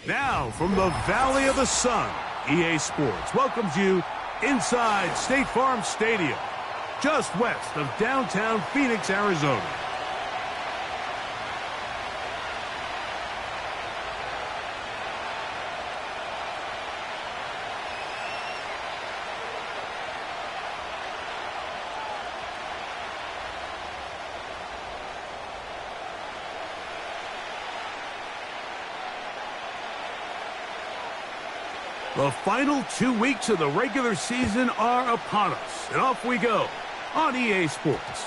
Now, from the Valley of the Sun, EA Sports welcomes you inside State Farm Stadium, just west of downtown Phoenix, Arizona. The final 2 weeks of the regular season are upon us, and off we go on EA Sports.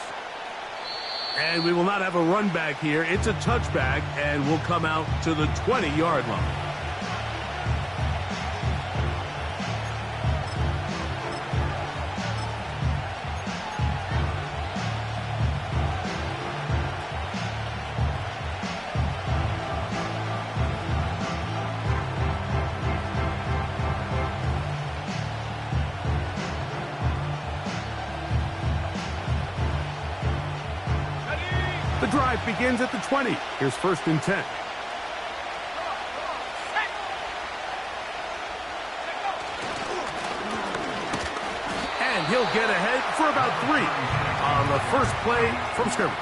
And we will not have a run back here. It's a touchback, and we'll come out to the 20-yard line. The drive begins at the 20. Here's 1st and 10. And he'll get ahead for about 3 on the first play from scrimmage.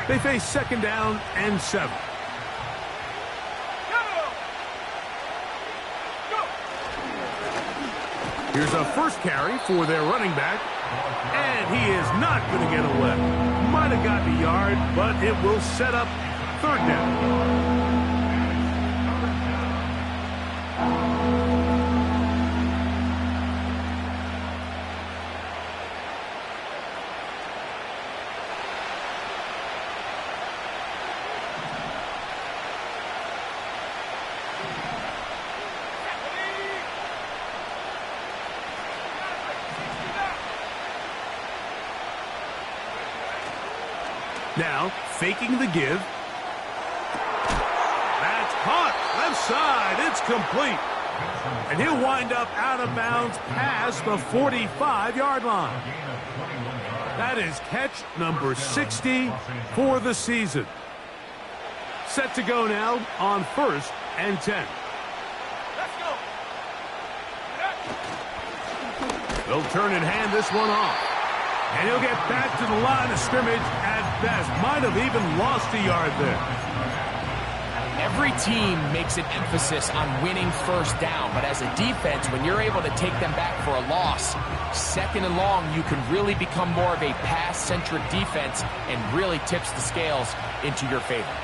They face 2nd down and 7. Here's a first carry for their running back, and he is not going to get away. Might have gotten a yard, but it will set up 3rd down. Now, faking the give. That's caught. Left side. It's complete. And he'll wind up out of bounds past the 45-yard line. That is catch number 60 for the season. Set to go now on 1st and 10. Let's go. They'll turn and hand this one off. And he'll get back to the line of scrimmage at best. Might have even lost a yard there. Every team makes an emphasis on winning 1st down, but as a defense, when you're able to take them back for a loss, 2nd and long, you can really become more of a pass-centric defense and really tips the scales into your favor.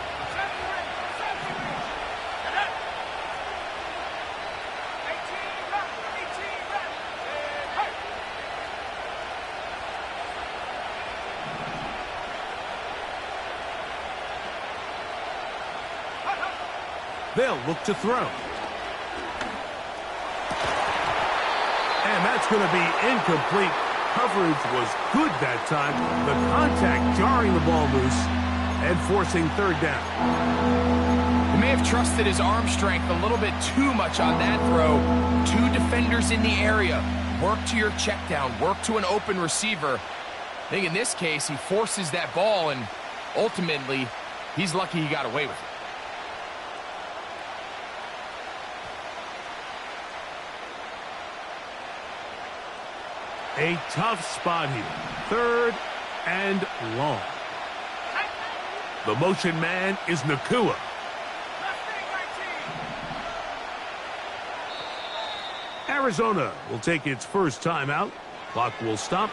They'll look to throw. And that's going to be incomplete. Coverage was good that time. The contact jarring the ball loose and forcing 3rd down. He may have trusted his arm strength a little bit too much on that throw. 2 defenders in the area. Work to your check down. Work to an open receiver. I think in this case, he forces that ball, and ultimately, he's lucky he got away with it. A tough spot here. 3rd and long. The motion man is Nakua. Arizona will take its first timeout. Clock will stop.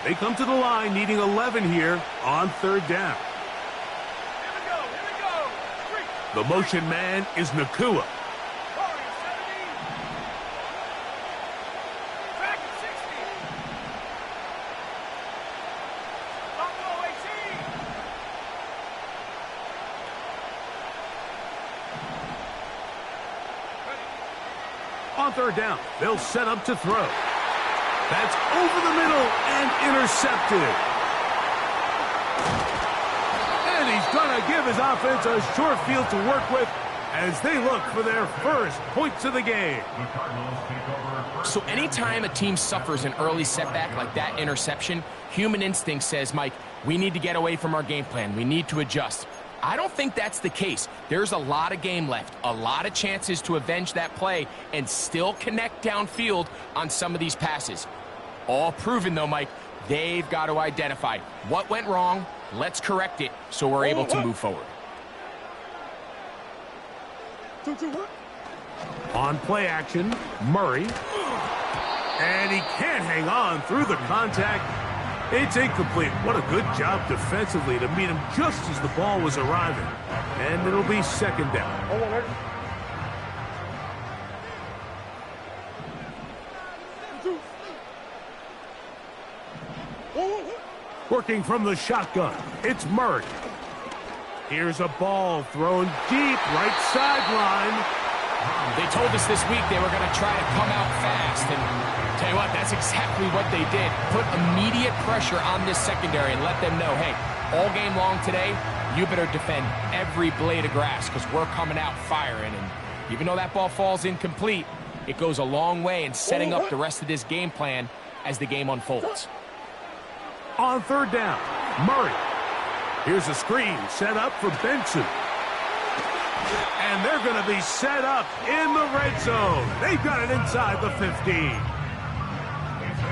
They come to the line needing 11 here on 3rd down. Here we go. The motion man is Nakua. On third down, they'll set up to throw. That's over the middle and intercepted. And he's going to give his offense a short field to work with as they look for their first points of the game. So anytime a team suffers an early setback like that interception, human instinct says, Mike, we need to get away from our game plan. We need to adjust. I don't think that's the case. There's a lot of game left, a lot of chances to avenge that play and still connect downfield on some of these passes. All proven, though, Mike, they've got to identify what went wrong, let's correct it so we're able to move forward. On play action, Murray. And he can't hang on through the contact. It's incomplete. What a good job defensively to meet him just as the ball was arriving. And it'll be second down. Working from the shotgun, it's Murray. Here's a ball thrown deep, right sideline. They told us this week they were going to try to come out fast, and tell you what, that's exactly what they did. Put immediate pressure on this secondary and let them know, hey, all game long today, you better defend every blade of grass because we're coming out firing. And even though that ball falls incomplete, it goes a long way in setting up the rest of this game plan as the game unfolds. On third down, Murray. Here's a screen set up for Benson. And they're going to be set up in the red zone. They've got it inside the 15.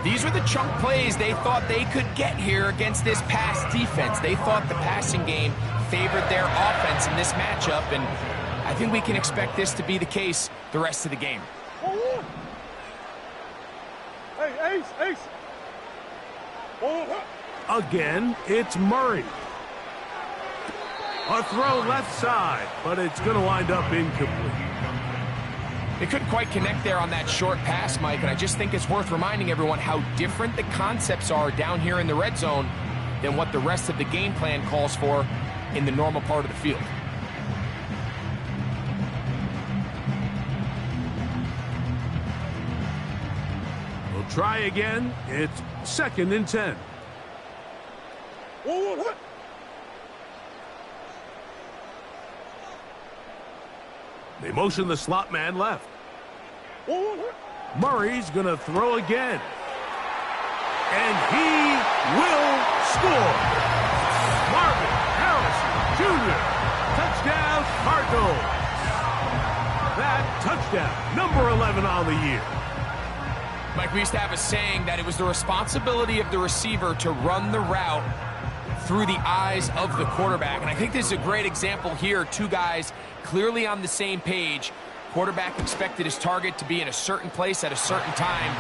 These are the chunk plays they thought they could get here against this pass defense. They thought the passing game favored their offense in this matchup, and I think we can expect this to be the case the rest of the game. Hey, Ace. Again, it's Murray. A throw left side, but it's going to wind up incomplete. They couldn't quite connect there on that short pass, Mike, and I just think it's worth reminding everyone how different the concepts are down here in the red zone than what the rest of the game plan calls for in the normal part of the field. We'll try again. It's 2nd and 10. They motion the slot man left. Murray's going to throw again. And he will score. Marvin Harrison Jr. Touchdown, Cardinals. That touchdown, number 11 on the year. Mike, we used to have a saying that it was the responsibility of the receiver to run the route through the eyes of the quarterback. And I think this is a great example here. Two guys clearly on the same page. Quarterback expected his target to be in a certain place at a certain time.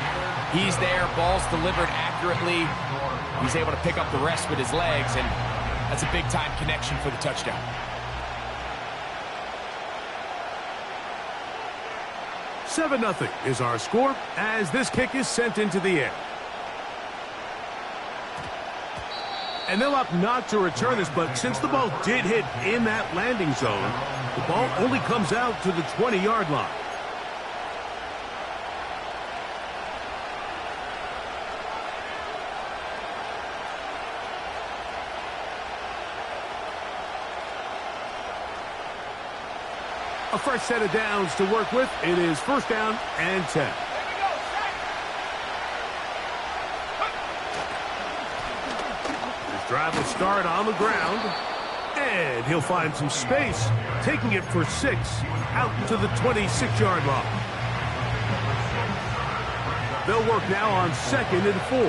He's there, ball's delivered accurately. He's able to pick up the rest with his legs, and that's a big-time connection for the touchdown. Seven 0 is our score as this kick is sent into the air. And they'll opt not to return this, but since the ball did hit in that landing zone, the ball only comes out to the 20-yard line. A fresh set of downs to work with. It is 1st down and 10. Drive will start on the ground, and he'll find some space, taking it for 6 out to the 26-yard line. They'll work now on 2nd and 4.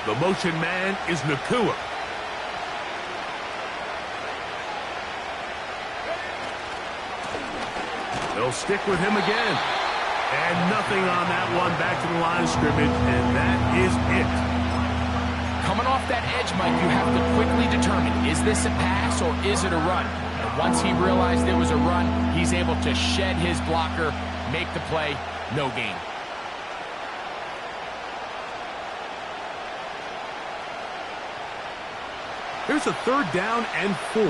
The motion man is Nakua. They'll stick with him again. And nothing on that one, back to the line of scrimmage, and that is it. Coming off that edge, Mike, you have to quickly determine, is this a pass or is it a run? And once he realized it was a run, he's able to shed his blocker, make the play, no gain. Here's a 3rd down and 4.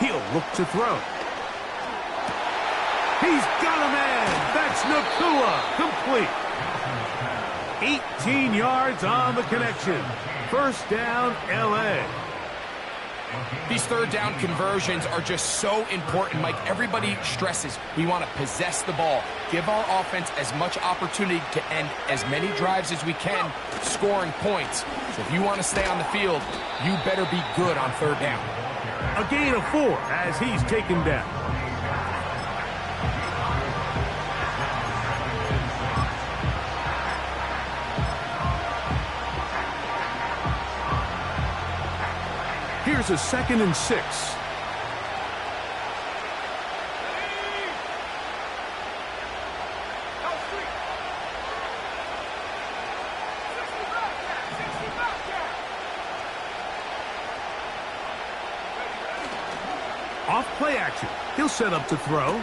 He'll look to throw. He's got a man. That's Nakua. Complete. 18 yards on the connection. First down, L.A. These third down conversions are just so important, Mike. Everybody stresses we want to possess the ball, give our offense as much opportunity to end as many drives as we can, scoring points. So if you want to stay on the field, you better be good on third down. A gain of 4 as he's taken down. Here's a 2nd and 6. Off play action. He'll set up to throw.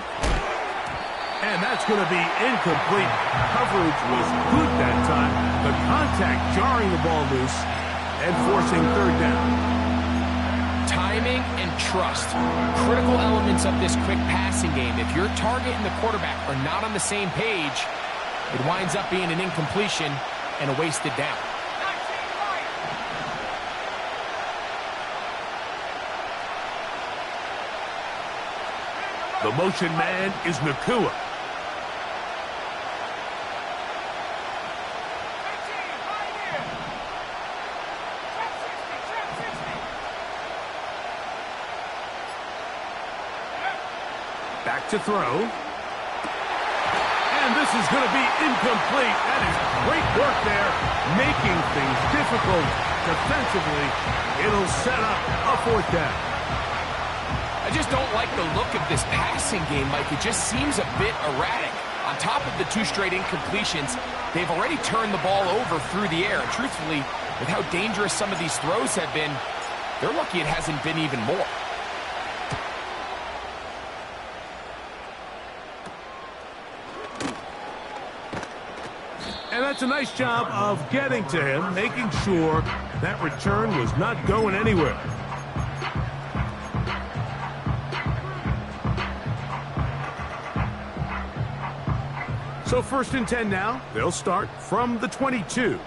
And that's going to be incomplete. Coverage was good that time. The contact jarring the ball loose and forcing third down. Timing and trust, critical elements of this quick passing game. If your target and the quarterback are not on the same page, it winds up being an incompletion and a wasted down. The motion man is Nakua. Back to throw. And this is going to be incomplete. That is great work there, making things difficult defensively. It'll set up a 4th down. I just don't like the look of this passing game, Mike. It just seems a bit erratic. On top of the 2 straight incompletions, they've already turned the ball over through the air. And truthfully, with how dangerous some of these throws have been, they're lucky it hasn't been even more. And that's a nice job of getting to him, making sure that return was not going anywhere. So 1st and 10 now. They'll start from the 22.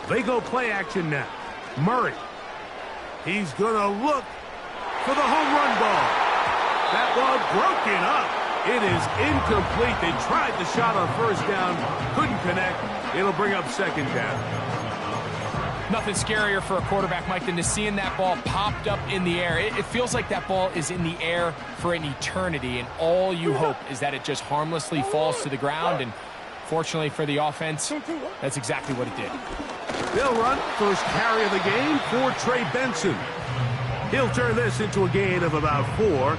They go play action now. Murray. He's going to look for the home run ball. That ball broken up. It is incomplete. They tried the shot on 1st down. Couldn't connect. It'll bring up 2nd down. Nothing scarier for a quarterback, Mike, than to seeing that ball popped up in the air. It feels like that ball is in the air for an eternity, and all you hope is that it just harmlessly falls to the ground. And fortunately for the offense, that's exactly what it did. They'll run first carry of the game for Trey Benson. He'll turn this into a gain of about 4.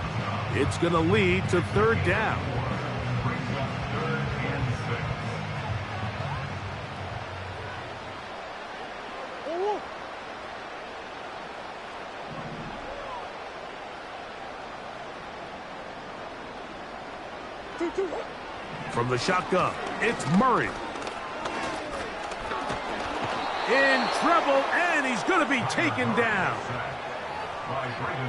It's going to lead to 3rd down. From the shotgun, it's Murray. In trouble, and he's going to be taken down.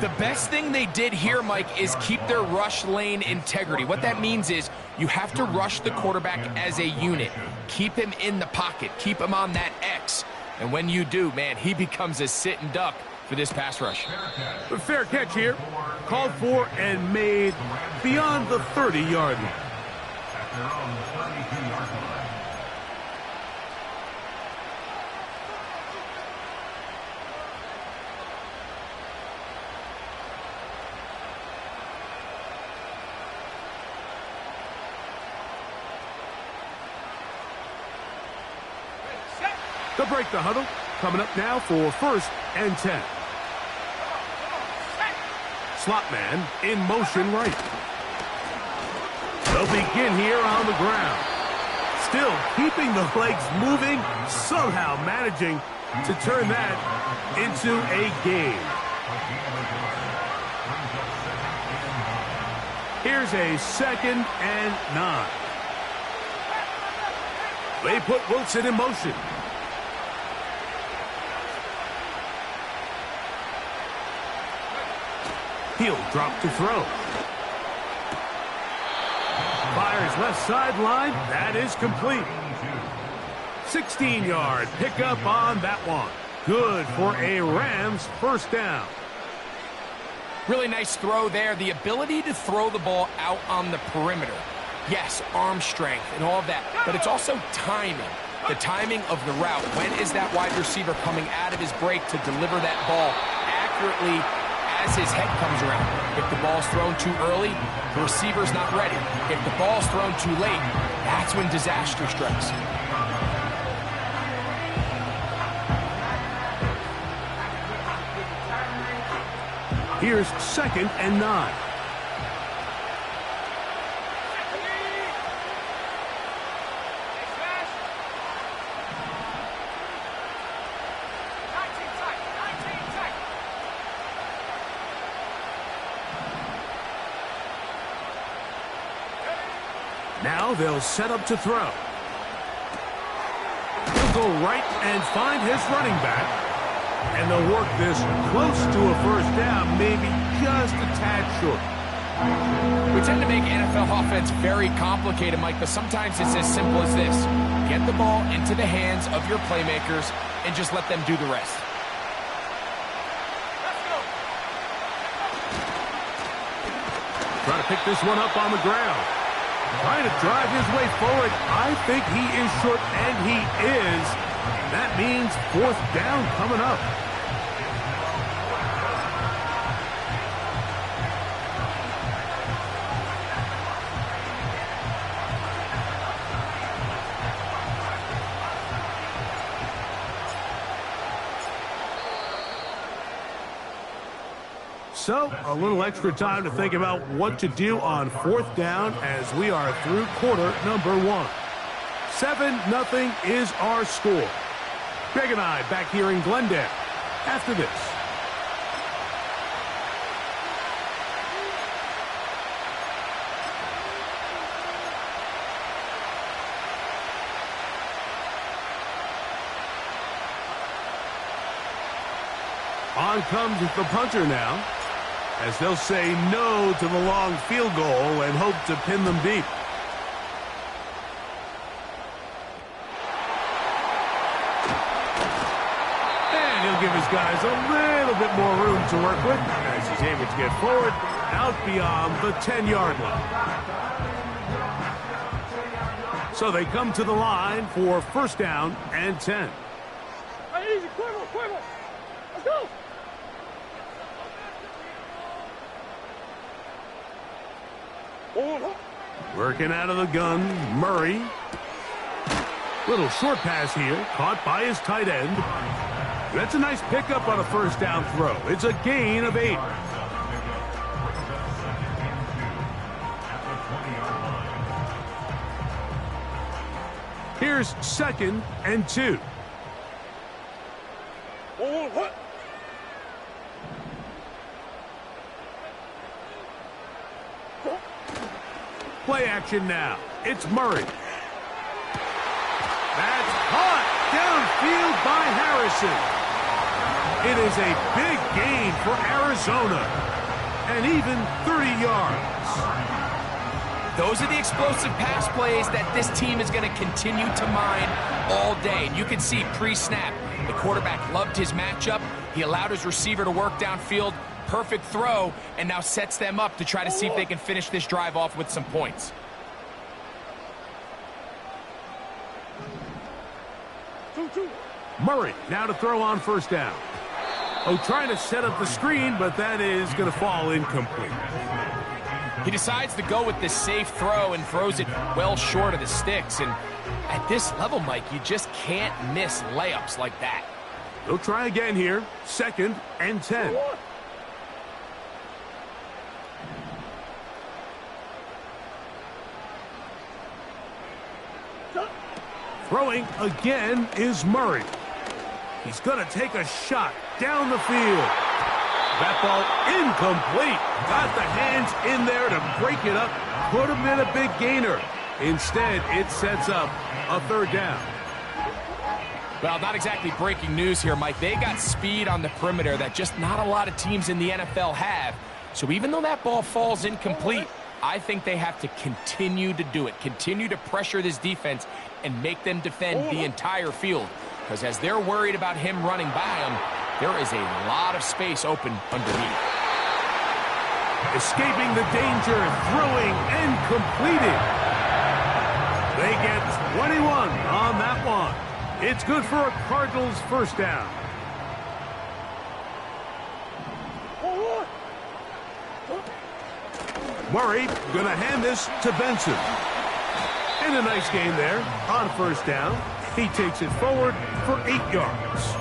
The best thing they did here, Mike, is keep their rush lane integrity. What that means is you have to rush the quarterback as a unit. Keep him in the pocket. Keep him on that X. And when you do, man, he becomes a sitting duck for this pass rush. A fair catch here. Called for and made beyond the 30-yard line. They'll break the huddle. Coming up now for 1st and 10. Slot man in motion right. They'll begin here on the ground. Still keeping the legs moving, somehow managing to turn that into a game. Here's a 2nd and 9. They put Wilson in motion. He'll drop to throw. Fires left sideline. That is complete. 16-yard pickup on that one. Good for a Rams first down. Really nice throw there. The ability to throw the ball out on the perimeter. Yes, arm strength and all of that, but it's also timing. The timing of the route. When is that wide receiver coming out of his break to deliver that ball accurately as his head comes around? If the ball's thrown too early, the receiver's not ready. If the ball's thrown too late, that's when disaster strikes. Here's 2nd and 9. Now they'll set up to throw. He'll go right and find his running back. And they'll work this close to a first down, maybe just a tad short. We tend to make NFL offense very complicated, Mike, but sometimes it's as simple as this. Get the ball into the hands of your playmakers and just let them do the rest. Trying to pick this one up on the ground. Trying to drive his way forward. I think he is short, and he is. That means 4th down coming up. So, a little extra time to think about what to do on 4th down as we are through quarter number 1. 7-0 is our score. Greg and I back here in Glendale after this. On comes the punter now, as they'll say no to the long field goal and hope to pin them deep. And he'll give his guys a little bit more room to work with as he's able to get forward out beyond the 10-yard line. So they come to the line for 1st down and 10. Hey, easy, quiver. Let's go. Working out of the gun, Murray. Little short pass here, caught by his tight end. That's a nice pickup on a 1st down throw. It's a gain of 8. Here's 2nd and 2. Play action now. It's Murray. That's caught downfield by Harrison. It is a big gain for Arizona. And even 30 yards. Those are the explosive pass plays that this team is going to continue to mine all day. And you can see pre-snap, the quarterback loved his matchup. He allowed his receiver to work downfield. Perfect throw, and now sets them up to try to see if they can finish this drive off with some points. Murray now to throw on 1st down. Oh, trying to set up the screen, but that is going to fall incomplete. He decides to go with this safe throw and throws it well short of the sticks. And at this level, Mike, you just can't miss layups like that. They'll try again here. 2nd and 10. Throwing again is Murray. He's going to take a shot down the field. That ball incomplete. Got the hands in there to break it up. Put him in a big gainer. Instead, it sets up a third down. Well, not exactly breaking news here, Mike. They got speed on the perimeter that just not a lot of teams in the NFL have. So even though that ball falls incomplete, I think they have to continue to do it, continue to pressure this defense and make them defend the entire field. Because as they're worried about him running by them, there is a lot of space open underneath. Escaping the danger, throwing and completing. They get 21 on that one. It's good for a Cardinals first down. Murray gonna hand this to Benson. And a nice gain there on first down. He takes it forward for 8 yards.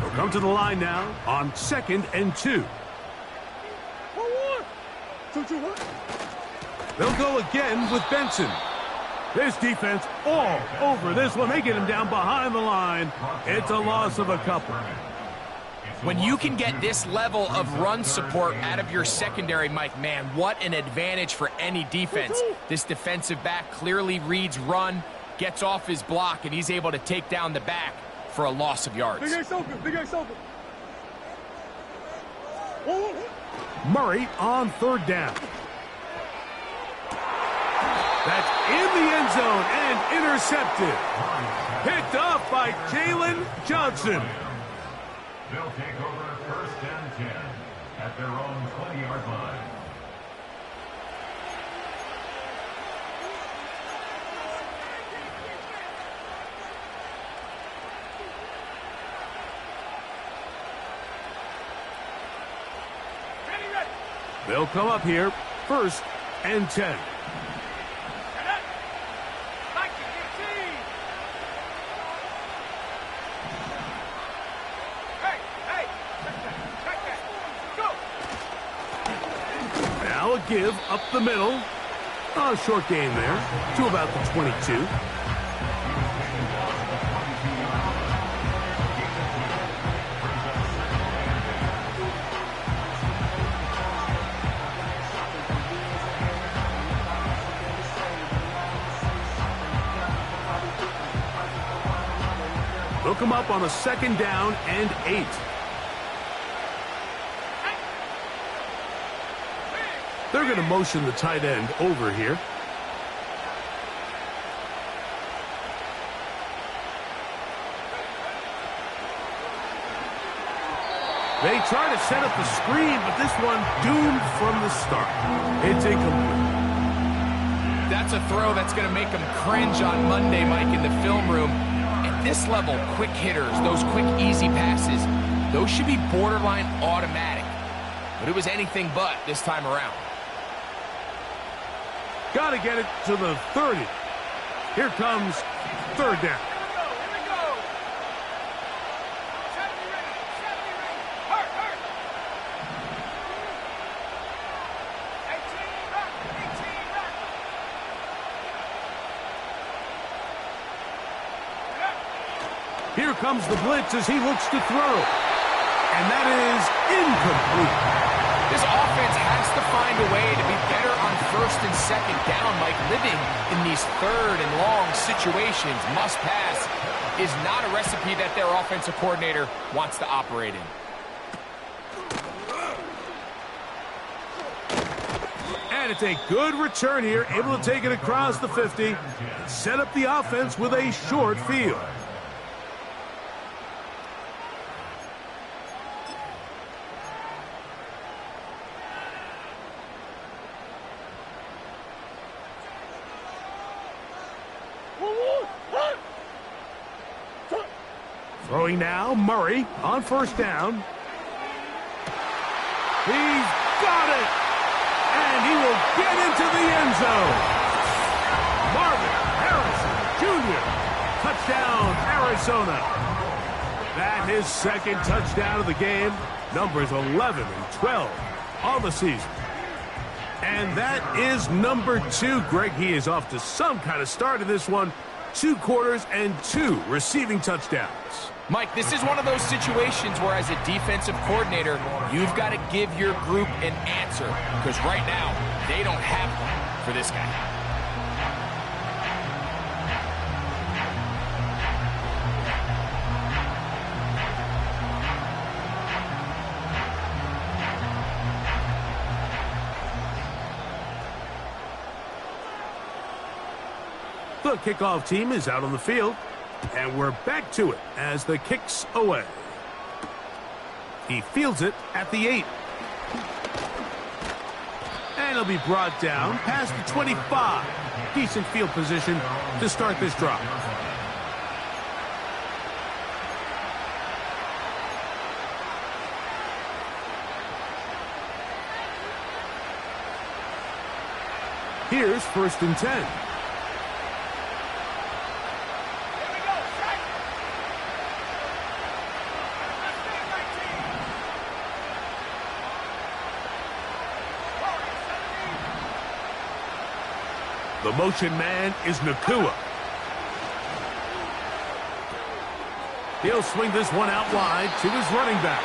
They'll come to the line now on 2nd and 2. They'll go again with Benson. This defense all over this one. They get him down behind the line. It's a loss of a couple. When you can get this level of run support out of your secondary, Mike, man, what an advantage for any defense. This defensive back clearly reads run, gets off his block, and he's able to take down the back for a loss of yards. Big A's open. Murray on third down. That's in the end zone and intercepted. Picked off by Jalen Johnson. They'll take over 1st and 10 at their own 20-yard line. They'll come up here 1st and 10. Now a give up the middle. A short gain there to about the 22. They'll come up on a 2nd down and 8. They're going to motion the tight end over here. They try to set up the screen, but this one doomed from the start. It's incomplete. That's a throw that's going to make them cringe on Monday, Mike, in the film room. At this level, quick hitters, those quick, easy passes, those should be borderline automatic. But it was anything but this time around. Got to get it to the 30. Here comes 3rd down. Here comes the blitz as he looks to throw. And that is incomplete. This offense has to find a way to be better on 1st and 2nd down, Mike. Living in these 3rd and long situations, must pass, is not a recipe that their offensive coordinator wants to operate in. And it's a good return here, able to take it across the 50, set up the offense with a short field. Throwing now, Murray on 1st down. He's got it! And he will get into the end zone. Marvin Harrison Jr. Touchdown, Arizona. That his 2nd touchdown of the game. Numbers 11 and 12 on the season. And that is number 2. Greg, he is off to some kind of start in this one. 2 quarters and 2 receiving touchdowns. Mike, this is one of those situations where as a defensive coordinator, you've got to give your group an answer. Because right now, They don't have one for this guy. The kickoff team is out on the field, and we're back to it as the kick's away. He fields it at the 8. And he'll be brought down past the 25. Decent field position to start this drive. Here's 1st and 10. The motion man is Nakua. He'll swing this one out wide to his running back.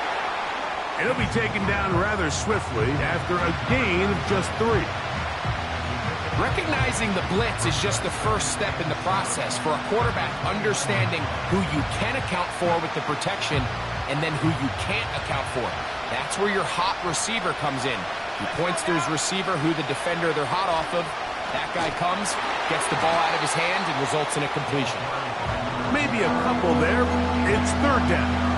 And he'll be taken down rather swiftly after a gain of just 3. Recognizing the blitz is just the first step in the process for a quarterback, understanding who you can account for with the protection and then who you can't account for. That's where your hot receiver comes in. He points to his receiver who the defender they're hot off of. That guy comes, gets the ball out of his hand, and results in a completion. Maybe a couple there. It's 3rd down.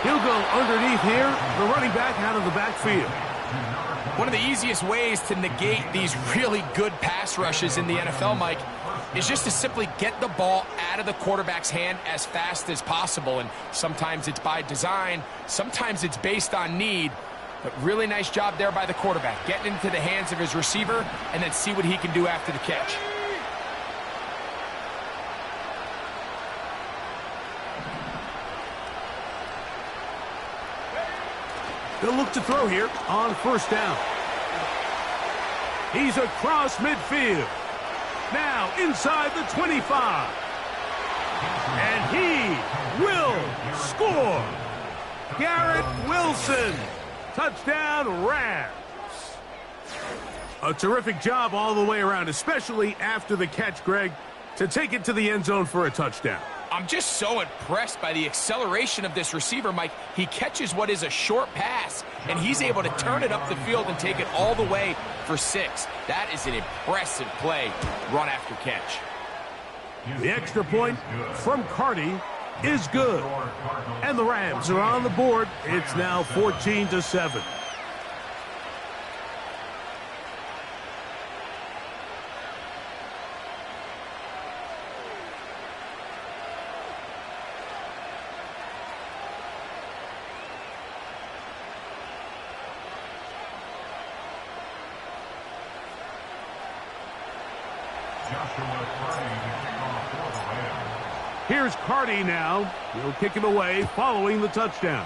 He'll go underneath here, the running back out of the backfield. One of the easiest ways to negate these really good pass rushes in the NFL, Mike, is just to simply get the ball out of the quarterback's hand as fast as possible. And sometimes it's by design, sometimes it's based on need. But really nice job there by the quarterback, getting into the hands of his receiver and then see what he can do after the catch. They'll look to throw here on 1st down. He's across midfield. Now inside the 25. And he will score. Garrett Wilson. Touchdown, Rams. A terrific job all the way around, especially after the catch, Greg, to take it to the end zone for a touchdown. I'm just so impressed by the acceleration of this receiver, Mike. He catches what is a short pass, and he's able to turn it up the field and take it all the way for 6. That is an impressive play, run after catch. The extra point from Cardi is good. And the Rams are on the board. It's now 14-7. Here's Cardi now. He'll kick it away following the touchdown.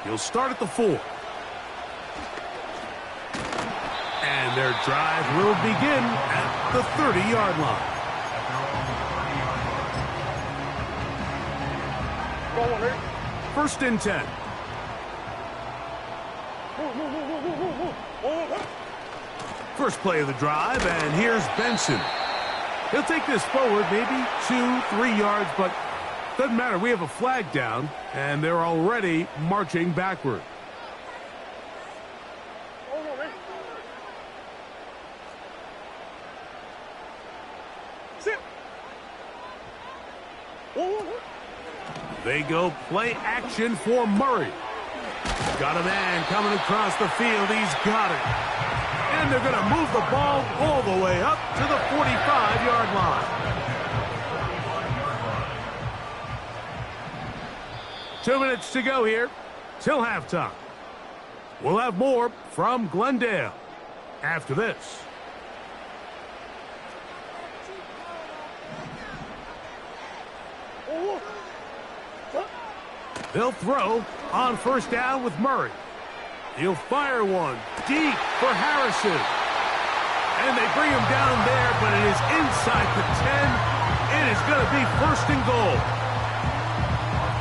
He'll start at the 4. And their drive will begin at the 30-yard line. 1st and 10. First play of the drive, and here's Benson. He'll take this forward, maybe 2-3 yards, but doesn't matter. We have a flag down, and they're already marching backward. They go play action for Murray. Got a man coming across the field. He's got it. And they're going to move the ball all the way up to the 45-yard line. 2 minutes to go here till halftime. We'll have more from Glendale after this. They'll throw on first down with Murray. He'll fire one deep for Harrison. And they bring him down there, but it is inside the 10. It is going to be first and goal.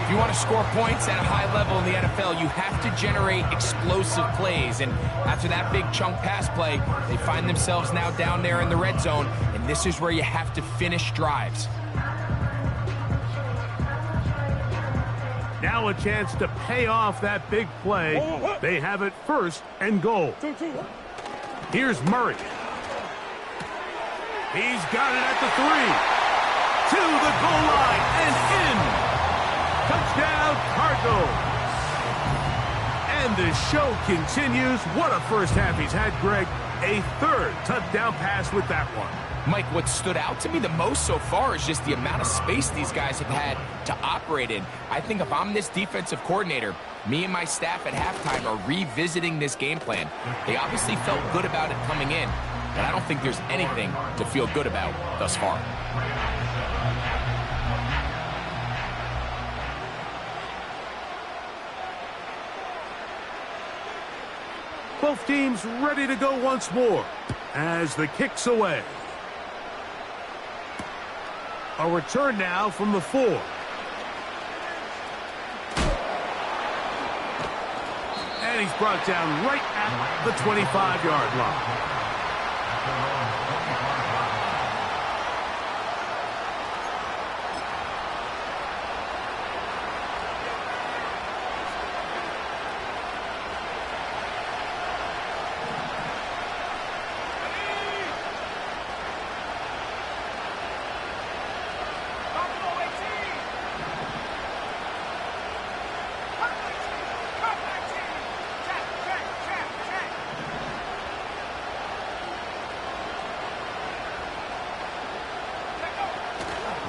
If you want to score points at a high level in the NFL, you have to generate explosive plays. And after that big chunk pass play, they find themselves now down there in the red zone. And this is where you have to finish drives. Now a chance to pay off that big play. They have it first and goal. Here's Murray. He's got it at the 3. To the goal line and in. Touchdown, Cardinals. And the show continues. What a first half he's had, Greg. A third touchdown pass with that one. Mike, what stood out to me the most so far is just the amount of space these guys have had to operate in. I think if I'm this defensive coordinator, me and my staff at halftime are revisiting this game plan. They obviously felt good about it coming in, but I don't think there's anything to feel good about thus far. Both teams ready to go once more as the kick's away. A return now from the 4. And he's brought down right at the 25-yard line.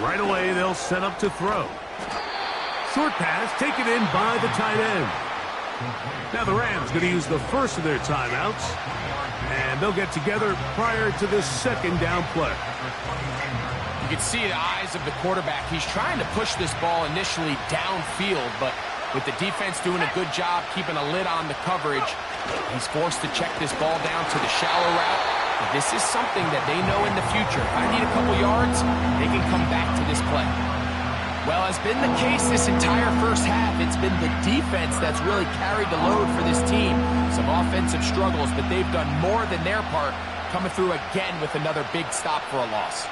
Right away, they'll set up to throw. Short pass taken in by the tight end. Now the Rams going to use the first of their timeouts, and they'll get together prior to the second down play. You can see the eyes of the quarterback. He's trying to push this ball initially downfield, but with the defense doing a good job keeping a lid on the coverage, he's forced to check this ball down to the shallow route. This is something that they know in the future. If I need a couple yards, they can come back to this play. Well, as been the case this entire first half, it's been the defense that's really carried the load for this team. Some offensive struggles, but they've done more than their part, coming through again with another big stop for a loss.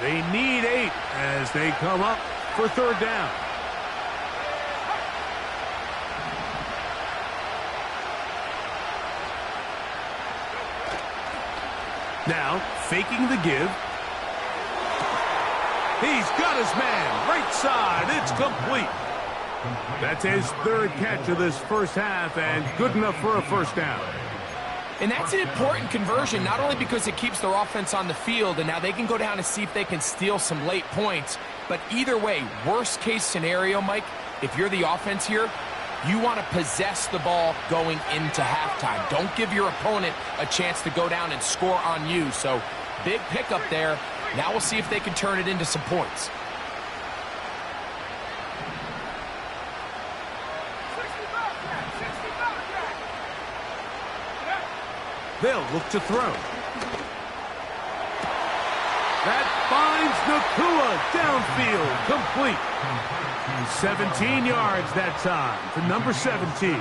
They need 8 as they come up for third down. Now, faking the give. He's got his man. Right side. It's complete. That's his third catch of this first half and good enough for a first down. And that's an important conversion, not only because it keeps their offense on the field, and now they can go down and see if they can steal some late points. But either way, worst case scenario, Mike, if you're the offense here, you want to possess the ball going into halftime. Don't give your opponent a chance to go down and score on you. So, big pickup there. Now we'll see if they can turn it into some points. They'll look to throw. That finds Nakua downfield, complete. 17 yards that time to number 17.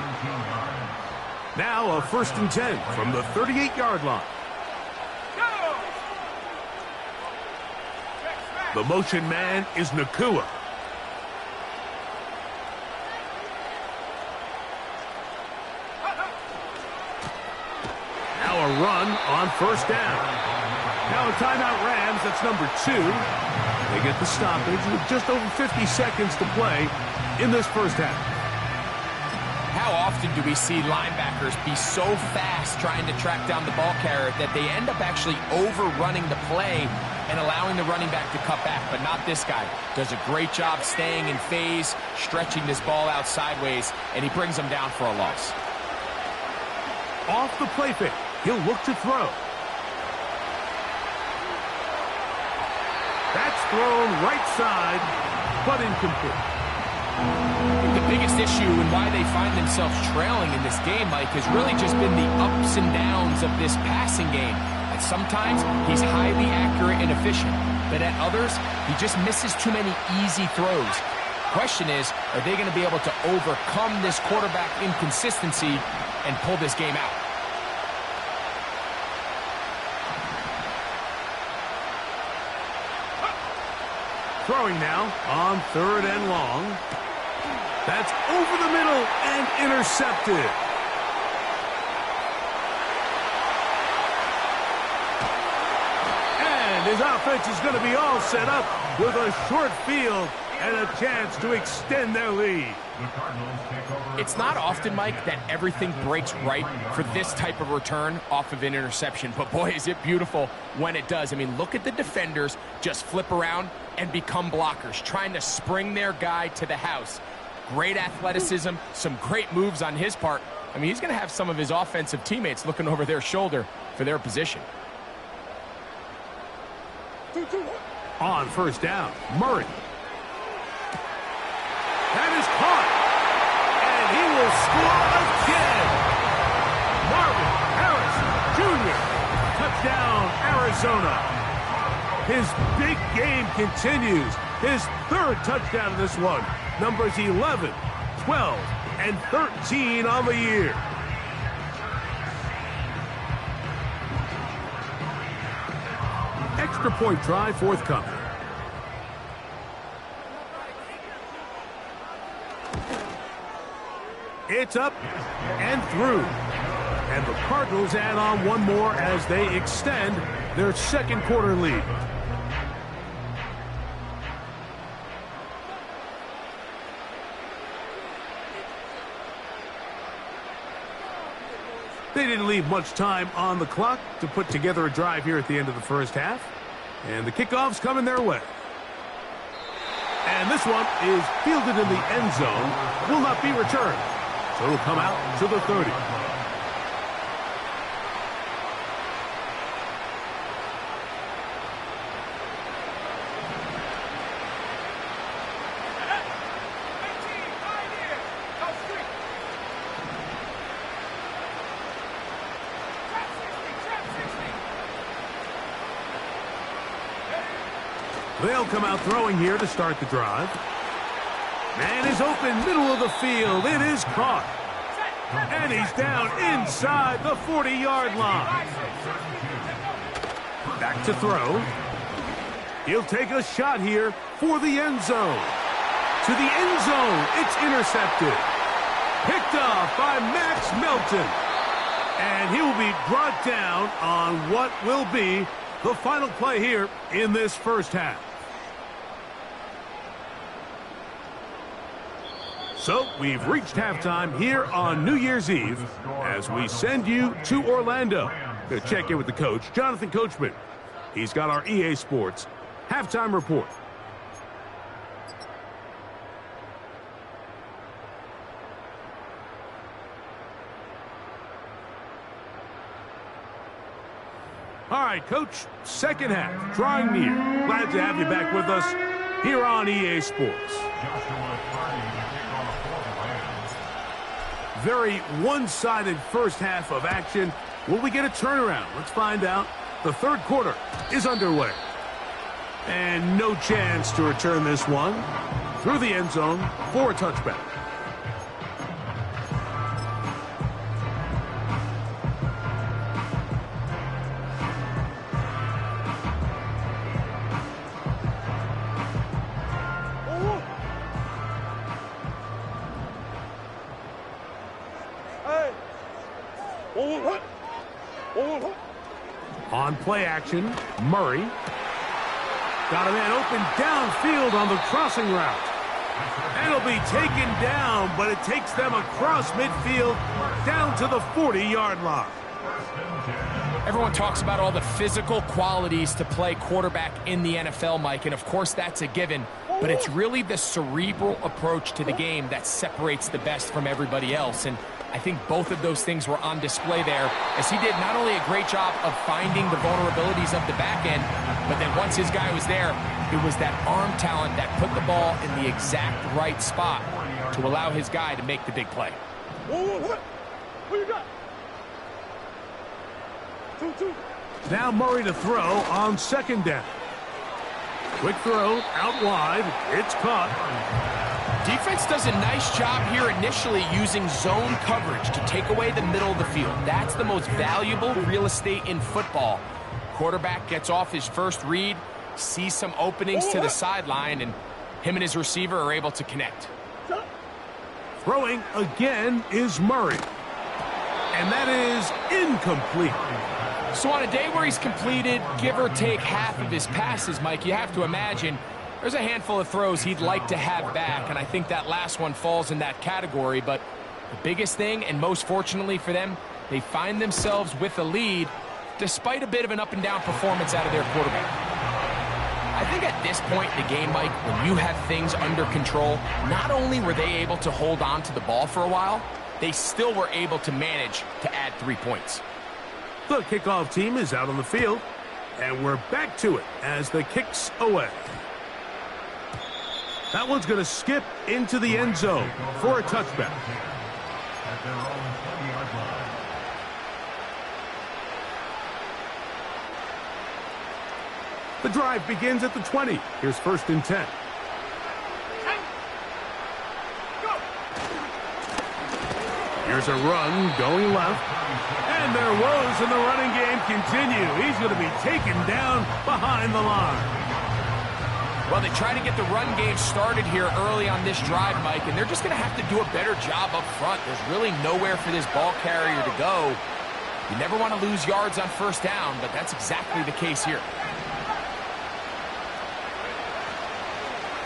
Now a 1st and 10 from the 38-yard line. The motion man is Nakua. Now a run on first down. Now a timeout Rams, that's number 2. They get the stoppage with just over 50 seconds to play in this first half. How often do we see linebackers be so fast trying to track down the ball carrier that they end up actually overrunning the play and allowing the running back to cut back? But not this guy. Does a great job staying in phase, stretching this ball out sideways, and he brings him down for a loss. Off the play fake, he'll look to throw. That's thrown right side, but incomplete. The biggest issue and why they find themselves trailing in this game, Mike, has really just been the ups and downs of this passing game. And sometimes he's highly accurate and efficient, but at others, he just misses too many easy throws. Question is, are they going to be able to overcome this quarterback inconsistency and pull this game out? Throwing now on 3rd and long. That's over the middle and intercepted. And his offense is going to be all set up with a short field and a chance to extend their lead. It's not often, Mike, that everything breaks right for this type of return off of an interception. But boy, is it beautiful when it does. I mean, look at the defenders just flip around and become blockers, trying to spring their guy to the house. Great athleticism, some great moves on his part. I mean, he's going to have some of his offensive teammates looking over their shoulder for their position. On 1st down, Murray. That is caught. And he will score again. Marvin Harris Jr. Touchdown, Arizona. His big game continues. His 3rd touchdown in this one. Numbers 11, 12, and 13 on the year. Extra point try forthcoming. It's up and through. And the Cardinals add on one more as they extend their 2nd quarter lead. They didn't leave much time on the clock to put together a drive here at the end of the 1st half. And the kickoff's coming their way. And this one is fielded in the end zone. Will not be returned. So it'll come out to the 30. They'll come out throwing here to start the drive. Man is open, middle of the field. It is caught. And he's down inside the 40-yard line. Back to throw. He'll take a shot here for the end zone. To the end zone. It's intercepted. Picked off by Max Melton. And he will be brought down on what will be the final play here in this 1st half. So we've reached halftime here on New Year's Eve as we send you to Orlando to check in with the coach, Jonathan Coachman. He's got our EA Sports halftime report. All right, Coach, 2nd half, drawing near. Glad to have you back with us here on EA Sports. Very one-sided 1st half of action. Will we get a turnaround? Let's find out. The 3rd quarter is underway. And no chance to return this one through the end zone for a touchback. On play action, Murray. Got a man open downfield on the crossing route. And it'll be taken down, but it takes them across midfield down to the 40-yard line. Everyone talks about all the physical qualities to play quarterback in the NFL, Mike, and of course that's a given, but it's really the cerebral approach to the game that separates the best from everybody else, and I think both of those things were on display there, as he did not only a great job of finding the vulnerabilities of the back end, but then once his guy was there, it was that arm talent that put the ball in the exact right spot to allow his guy to make the big play. What you got? Two. Now Murray to throw on second down. Quick throw out wide. It's caught. Defense does a nice job here initially using zone coverage to take away the middle of the field. That's the most valuable real estate in football. Quarterback gets off his first read, sees some openings to the sideline, and him and his receiver are able to connect. Throwing again is Murray. And that is incomplete. So on a day where he's completed, give or take half of his passes, Mike, you have to imagine there's a handful of throws he'd like to have back, and I think that last one falls in that category. But the biggest thing, and most fortunately for them, they find themselves with a lead despite a bit of an up-and-down performance out of their quarterback. I think at this point in the game, Mike, when you have things under control, not only were they able to hold on to the ball for a while, they still were able to manage to add 3 points. The kickoff team is out on the field, and we're back to it as the kick's away. That one's going to skip into the end zone for a touchback. At their own 20-yard line. The drive begins at the 20. Here's 1st and 10. Here's a run going left. And their woes in the running game continue. He's going to be taken down behind the line. Well, they try to get the run game started here early on this drive, Mike, and they're just going to have to do a better job up front. There's really nowhere for this ball carrier to go. You never want to lose yards on 1st down, but that's exactly the case here.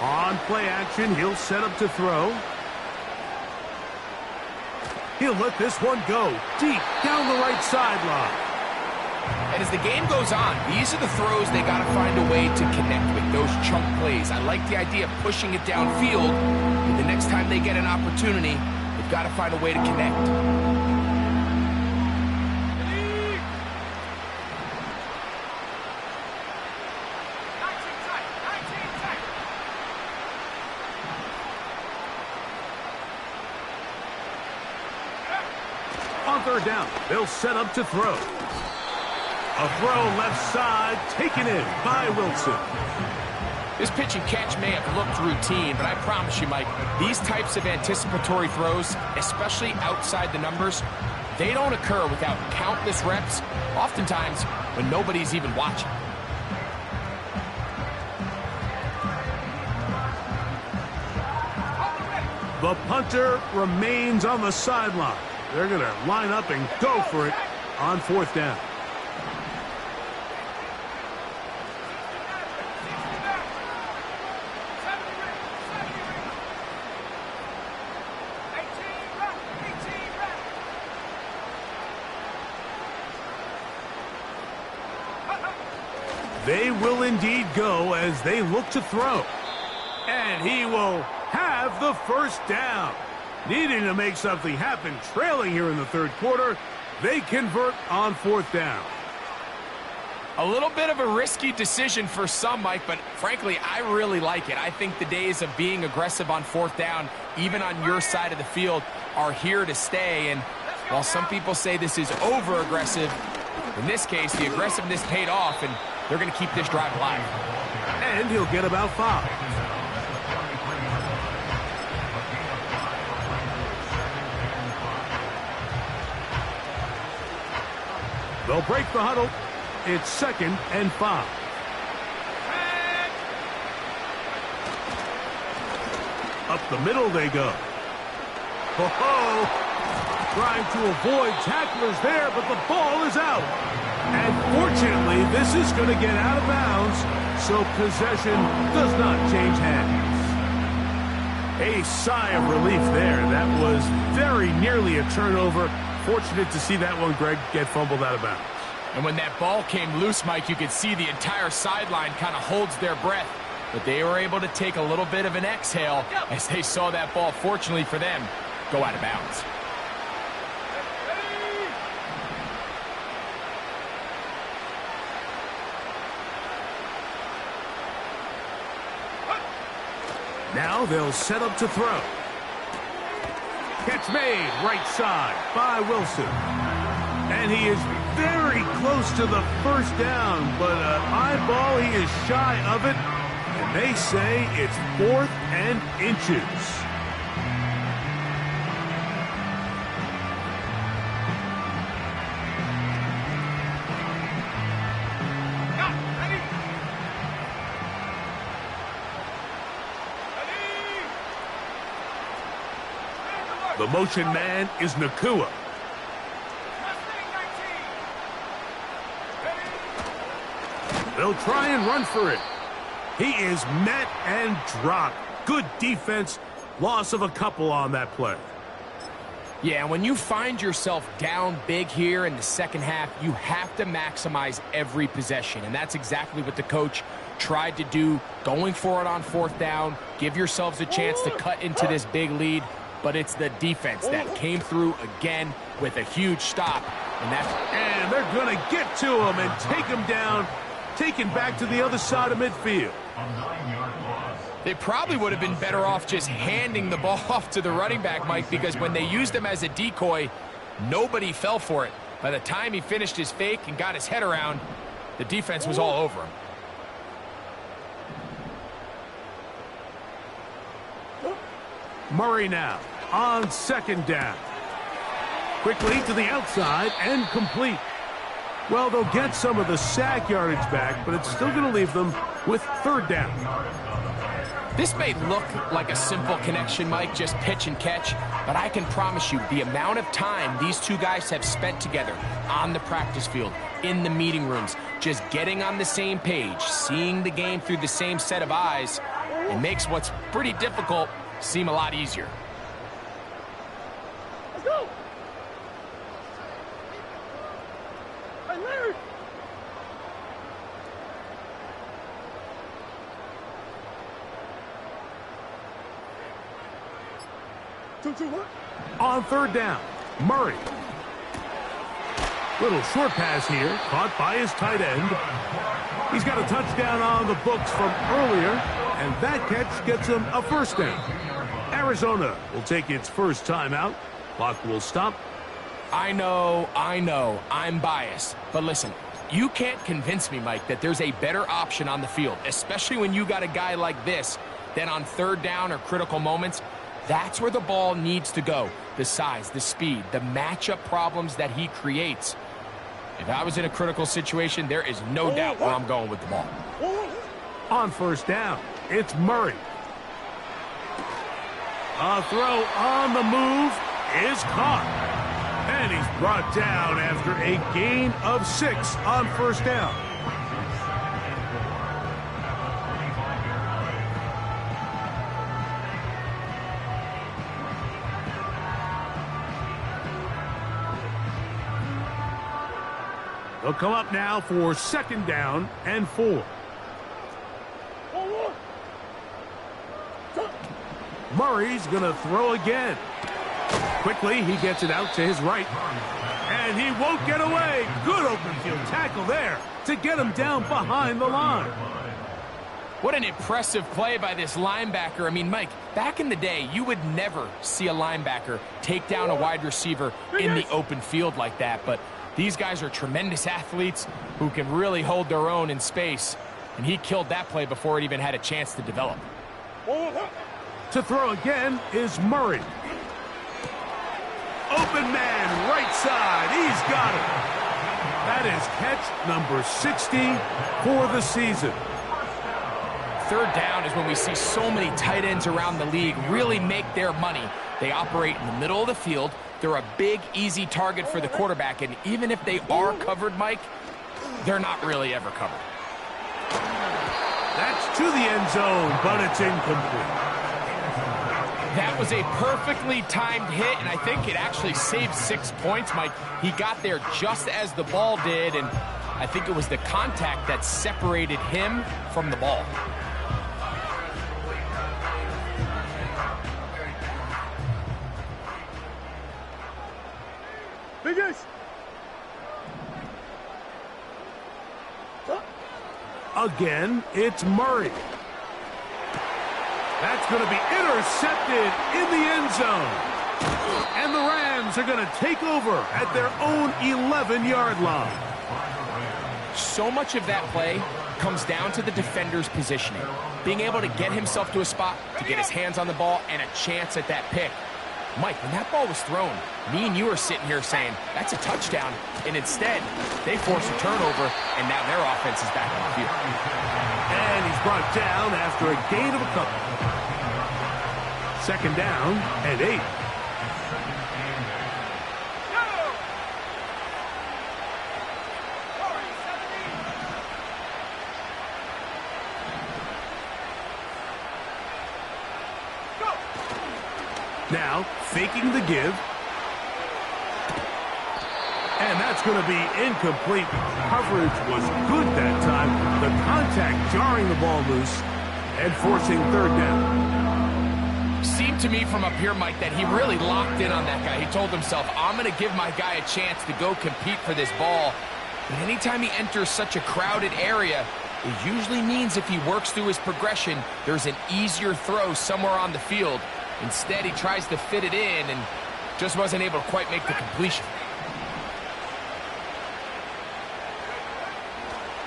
On play action, he'll set up to throw. He'll let this one go deep down the right sideline. And as the game goes on, these are the throws they got to find a way to connect with, those chunk plays. I like the idea of pushing it downfield, but the next time they get an opportunity, they've got to find a way to connect. On 3rd down, they'll set up to throw. A throw left side, taken in by Wilson. This pitch and catch may have looked routine, but I promise you, Mike, these types of anticipatory throws, especially outside the numbers, they don't occur without countless reps, oftentimes when nobody's even watching. The punter remains on the sideline. They're going to line up and go for it on 4th down. They will indeed go as they look to throw. And he will have the 1st down. Needing to make something happen, trailing here in the 3rd quarter, they convert on 4th down. A little bit of a risky decision for some, Mike, but frankly, I really like it. I think the days of being aggressive on 4th down, even on your side of the field, are here to stay. And while some people say this is over-aggressive, in this case, the aggressiveness paid off, and they're going to keep this drive alive. And he'll get about 5. They'll break the huddle. It's 2nd and 5. Up the middle they go. Ho-ho! Trying to avoid tacklers there, but the ball is out. And fortunately, this is going to get out of bounds, so possession does not change hands. A sigh of relief there. That was very nearly a turnover. Fortunate to see that one, Greg, get fumbled out of bounds. And when that ball came loose, Mike, you could see the entire sideline kind of holds their breath. But they were able to take a little bit of an exhale as they saw that ball, fortunately for them, go out of bounds. Now they'll set up to throw. Catch made, right side by Wilson. And he is very close to the first down, but an eyeball, he is shy of it. And they say it's 4th and inches. The motion man is Nakua. They'll try and run for it. He is met and dropped. Good defense. Loss of a couple on that play. Yeah, when you find yourself down big here in the second half, you have to maximize every possession. And that's exactly what the coach tried to do, going for it on 4th down. Give yourselves a chance to cut into this big lead. But it's the defense that came through again with a huge stop. And they're going to get to him and take him down, taken back to the other side of midfield. They probably would have been better off just handing the ball off to the running back, Mike, because when they used him as a decoy, nobody fell for it. By the time he finished his fake and got his head around, the defense was all over him. Murray now on 2nd down. Quickly to the outside and complete. Well, they'll get some of the sack yardage back, but it's still going to leave them with 3rd down. This may look like a simple connection, Mike, just pitch and catch, but I can promise you the amount of time these two guys have spent together on the practice field, in the meeting rooms, just getting on the same page, seeing the game through the same set of eyes, it makes what's pretty difficult seem a lot easier. Let's go! Hey, Larry! Two, what? On 3rd down, Murray. Little short pass here, caught by his tight end. He's got a touchdown on the books from earlier, and that catch gets him a 1st down. Arizona will take its first timeout. Clock will stop. I know, I'm biased. But listen, you can't convince me, Mike, that there's a better option on the field, especially when you got a guy like this, than on 3rd down or critical moments. That's where the ball needs to go. The size, the speed, the matchup problems that he creates. If I was in a critical situation, there is no doubt where I'm going with the ball. On 1st down, it's Murray. A throw on the move is caught. And he's brought down after a gain of 6 on 1st down. They'll come up now for 2nd down and 4. Murray's going to throw again. Quickly, he gets it out to his right. And he won't get away. Good open field tackle there to get him down behind the line. What an impressive play by this linebacker. I mean, Mike, back in the day, you would never see a linebacker take down a wide receiver in the open field like that. But these guys are tremendous athletes who can really hold their own in space. And he killed that play before it even had a chance to develop. To throw again is Murray. Open man, right side. He's got it. That is catch number 60 for the season. 3rd down is when we see so many tight ends around the league really make their money. They operate in the middle of the field. They're a big, easy target for the quarterback. And even if they are covered, Mike, they're not really ever covered. That's to the end zone, but it's incomplete. That was a perfectly timed hit, and I think it actually saved 6 points, Mike. He got there just as the ball did, and I think it was the contact that separated him from the ball. Biggest. Again, it's Murray. That's going to be intercepted in the end zone. And the Rams are going to take over at their own 11-yard line. So much of that play comes down to the defender's positioning. Being able to get himself to a spot, to get his hands on the ball, and a chance at that pick. Mike, when that ball was thrown, me and you are sitting here saying, that's a touchdown. And instead, they force a turnover, and now their offense is back on the field. And he's brought down after a gain of a couple. Second down and 8. Now, faking the give. And that's going to be incomplete. Coverage was good that time. The contact jarring the ball loose and forcing third down. Seemed to me from up here, Mike, that he really locked in on that guy. He told himself, I'm going to give my guy a chance to go compete for this ball. But anytime he enters such a crowded area, it usually means if he works through his progression, there's an easier throw somewhere on the field. Instead, he tries to fit it in and just wasn't able to quite make the completion.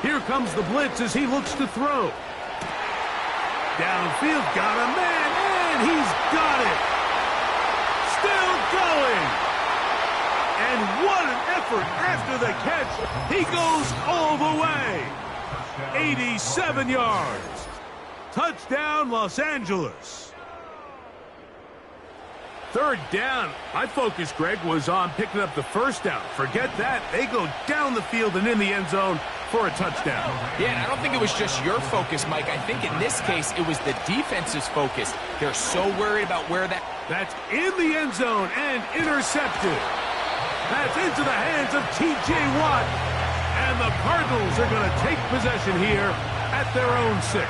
Here comes the blitz as he looks to throw. Downfield, got a man, and he's got it. Still going. And what an effort after the catch. He goes all the way. 87 yards. Touchdown, Los Angeles. Third down. My focus, Greg, was on picking up the first down. Forget that. They go down the field and in the end zone for a touchdown. Yeah, and I don't think it was just your focus, Mike. I think in this case, it was the defense's focus. They're so worried about where that... That's in the end zone and intercepted. That's into the hands of T.J. Watt. And the Cardinals are going to take possession here at their own 6.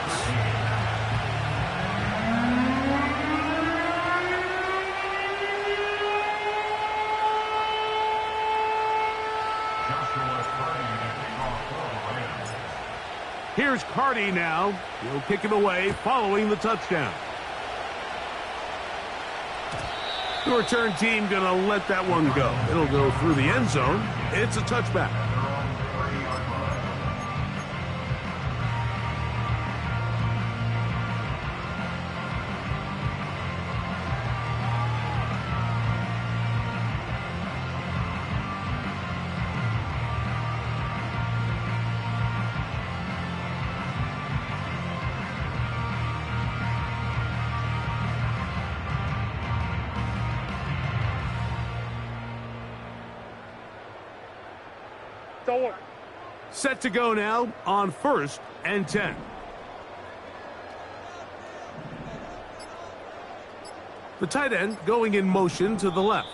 Here's Cardi now. He'll kick it away following the touchdown. The return team going to let that one go. It'll go through the end zone. It's a touchback. Set to go now on 1st and 10. The tight end going in motion to the left.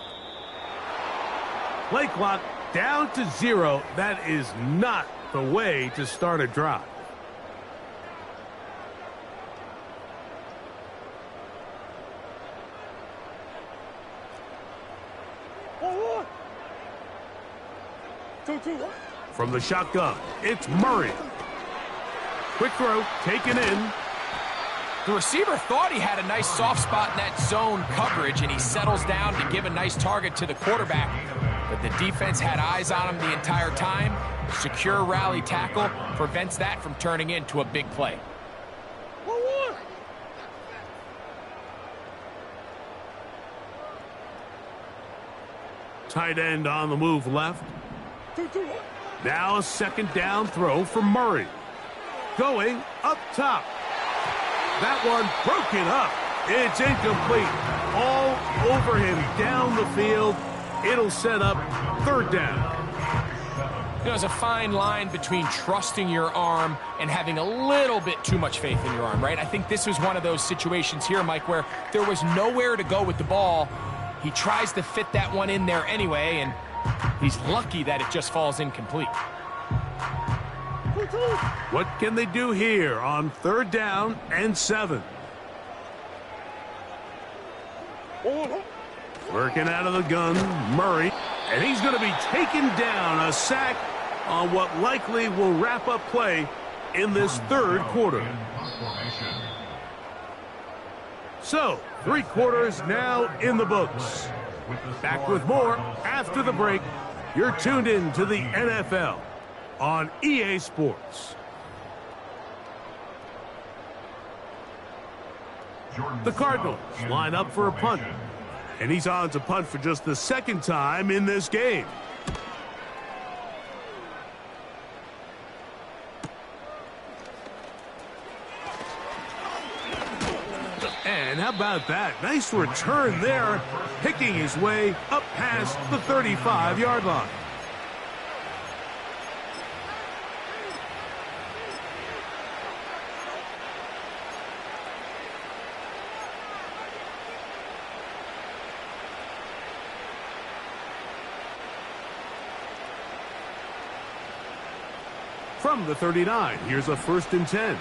Play clock down to 0. That is not the way to start a drive. From the shotgun, it's Murray. Quick throw, taken in. The receiver thought he had a nice soft spot in that zone coverage, and he settles down to give a nice target to the quarterback. But the defense had eyes on him the entire time. Secure rally tackle prevents that from turning into a big play. Tight end on the move left. Now a second down throw for Murray. Going up top. That one broken up. It's incomplete. All over him down the field. It'll set up third down. You know, there's a fine line between trusting your arm and having a little bit too much faith in your arm, right? I think this was one of those situations here, Mike, where there was nowhere to go with the ball. He tries to fit that one in there anyway, and he's lucky that it just falls incomplete. What can they do here on 3rd down and 7? Working out of the gun, Murray. And he's going to be taken down, a sack on what likely will wrap up play in this 3rd quarter. So, 3 quarters now in the books. Back with more after the break. You're tuned in to the NFL on EA Sports. The Cardinals line up for a punt. And he's on to punt for just the 2nd time in this game. And how about that? Nice return there, picking his way up past the 35-yard line. From the 39, here's a 1st and 10.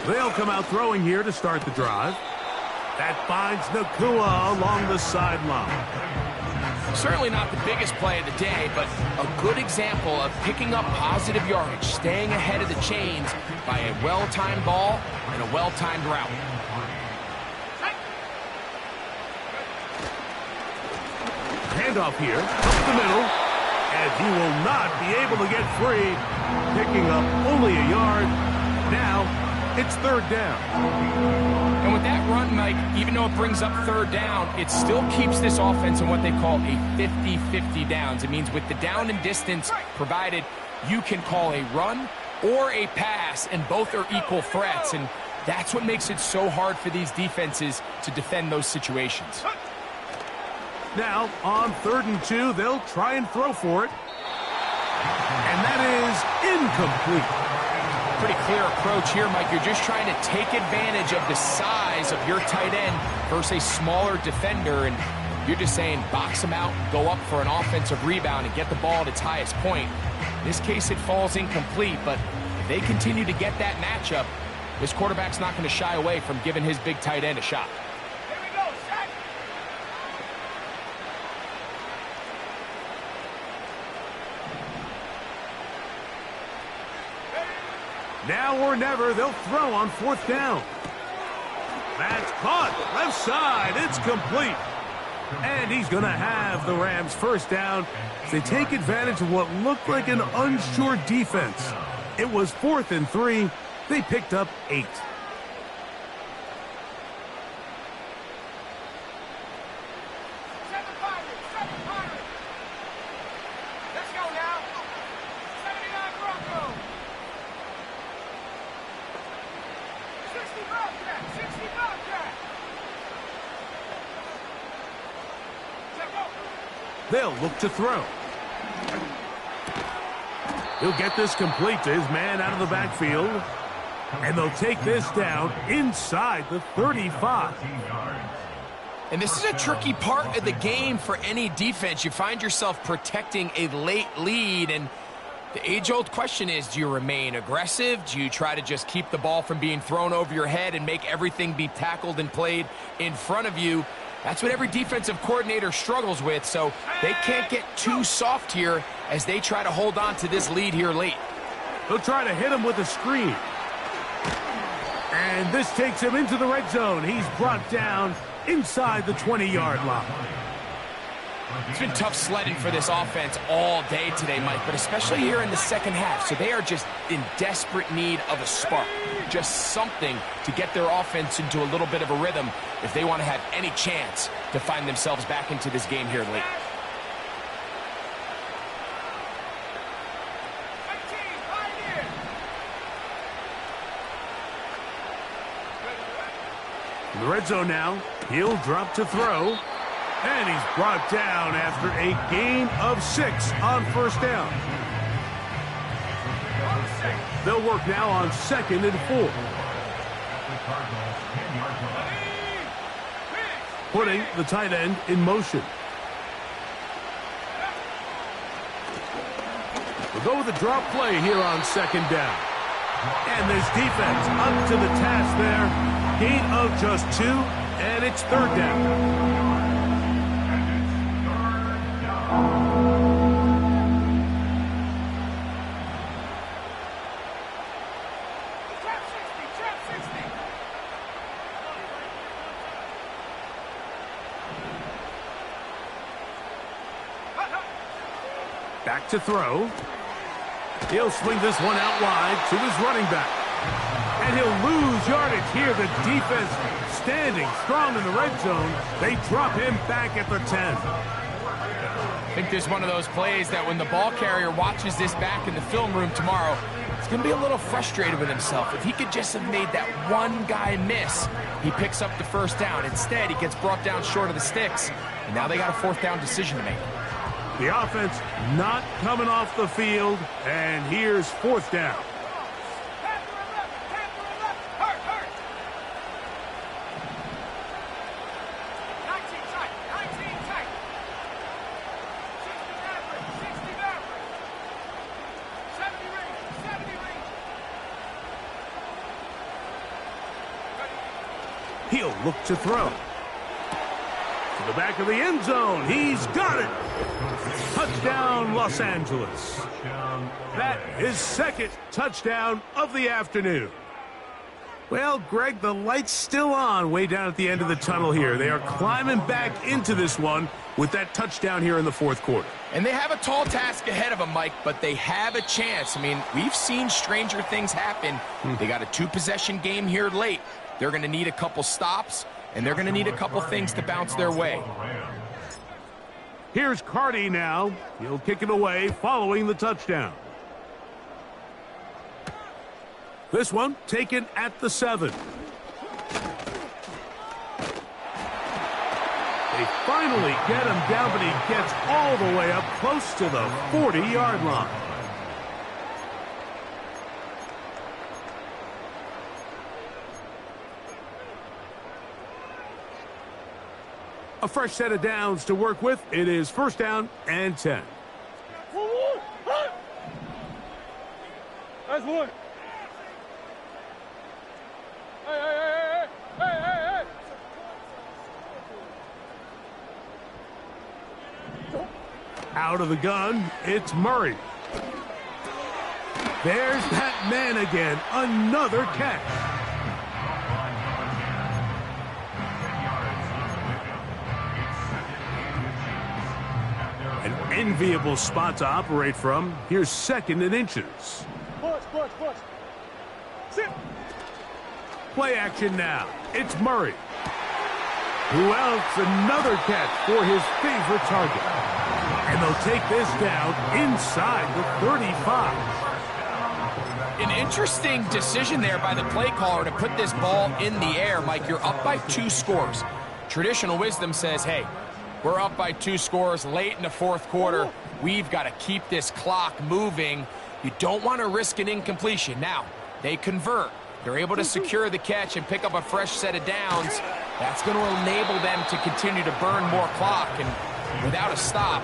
They'll come out throwing here to start the drive. That finds Nakua along the sideline. Certainly not the biggest play of the day, but a good example of picking up positive yardage, staying ahead of the chains by a well-timed ball and a well-timed route. Handoff here, up the middle, and he will not be able to get free, picking up only a yard. Now, it's 3rd down. And with that run, Mike, even though it brings up 3rd down, it still keeps this offense in what they call a 50-50 downs. It means with the down and distance provided, you can call a run or a pass, and both are equal threats. And that's what makes it so hard for these defenses to defend those situations. Now, on 3rd and 2, they'll try and throw for it. And that is incomplete. Pretty clear approach here, Mike. You're just trying to take advantage of the size of your tight end versus a smaller defender, and you're just saying box him out, go up for an offensive rebound, and get the ball at its highest point. In this case, it falls incomplete, but if they continue to get that matchup, this quarterback's not going to shy away from giving his big tight end a shot. Now or never, they'll throw on 4th down. That's caught. Left side. It's complete. And he's going to have the Rams' 1st down as they take advantage of what looked like an unsure defense. It was 4th and 3. They picked up 8. They'll look to throw. He'll get this complete to his man out of the backfield. And they'll take this down inside the 35. And this is a tricky part of the game for any defense. You find yourself protecting a late lead, and the age-old question is, do you remain aggressive? Do you try to just keep the ball from being thrown over your head and make everything be tackled and played in front of you? That's what every defensive coordinator struggles with, so they can't get too soft here as they try to hold on to this lead here late. They'll try to hit him with a screen. And this takes him into the red zone. He's brought down inside the 20-yard line. It's been tough sledding for this offense all day today, Mike, but especially here in the second half. So they are just in desperate need of a spark, just something to get their offense into a little bit of a rhythm if they want to have any chance to find themselves back into this game here late. In the red zone now, he'll drop to throw. And he's brought down after a gain of 6 on first down. They'll work now on 2nd and 4. Putting the tight end in motion. We'll go with a drop play here on 2nd down. And this defense up to the task there. Gain of just 2, and it's 3rd down. Back to throw. He'll swing this one out wide to his running back. And he'll lose yardage here. The defense standing strong in the red zone. They drop him back at the 10. I think this is one of those plays that when the ball carrier watches this back in the film room tomorrow, he's going to be a little frustrated with himself. If he could just have made that one guy miss, he picks up the first down. Instead, he gets brought down short of the sticks, and now they got a 4th down decision to make. The offense not coming off the field, and here's 4th down. He'll look to throw. To the back of the end zone. He's got it. Touchdown, Los Angeles. That is 2nd touchdown of the afternoon. Well, Greg, the light's still on way down at the end of the tunnel here. They are climbing back into this one with that touchdown here in the 4th quarter. And they have a tall task ahead of them, Mike, but they have a chance. I mean, we've seen stranger things happen. They got a 2-possession game here late. They're going to need a couple stops, and they're going to need a couple things to bounce their way. Here's Cardi now. He'll kick it away following the touchdown. This one taken at the 7. They finally get him down, but he gets all the way up close to the 40-yard line. A fresh set of downs to work with. It is 1st down and 10. That's one. Hey. Out of the gun, it's Murray. There's that man again. Another catch. An enviable spot to operate from. Here's 2nd and inches. Push. Sit. Play action now. It's Murray. Who else? Another catch for his favorite target. And they'll take this down inside the 35. An interesting decision there by the play caller to put this ball in the air. Mike, you're up by 2 scores. Traditional wisdom says, hey, we're up by 2 scores late in the 4th quarter. We've got to keep this clock moving. You don't want to risk an incompletion. Now, they convert. They're able to secure the catch and pick up a fresh set of downs. That's going to enable them to continue to burn more clock. And without a stop,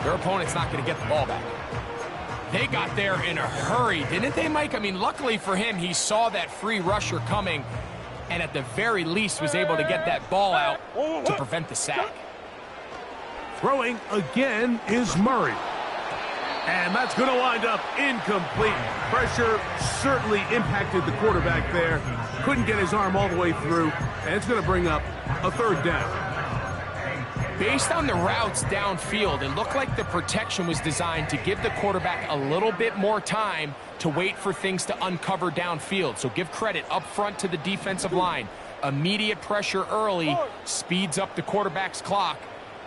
their opponent's not going to get the ball back. They got there in a hurry, didn't they, Mike? I mean, luckily for him, he saw that free rusher coming and at the very least was able to get that ball out to prevent the sack. Throwing again is Murray. And that's going to wind up incomplete. Pressure certainly impacted the quarterback there. Couldn't get his arm all the way through. And it's going to bring up a 3rd down. Based on the routes downfield, it looked like the protection was designed to give the quarterback a little bit more time to wait for things to uncover downfield. So give credit up front to the defensive line. Immediate pressure early speeds up the quarterback's clock.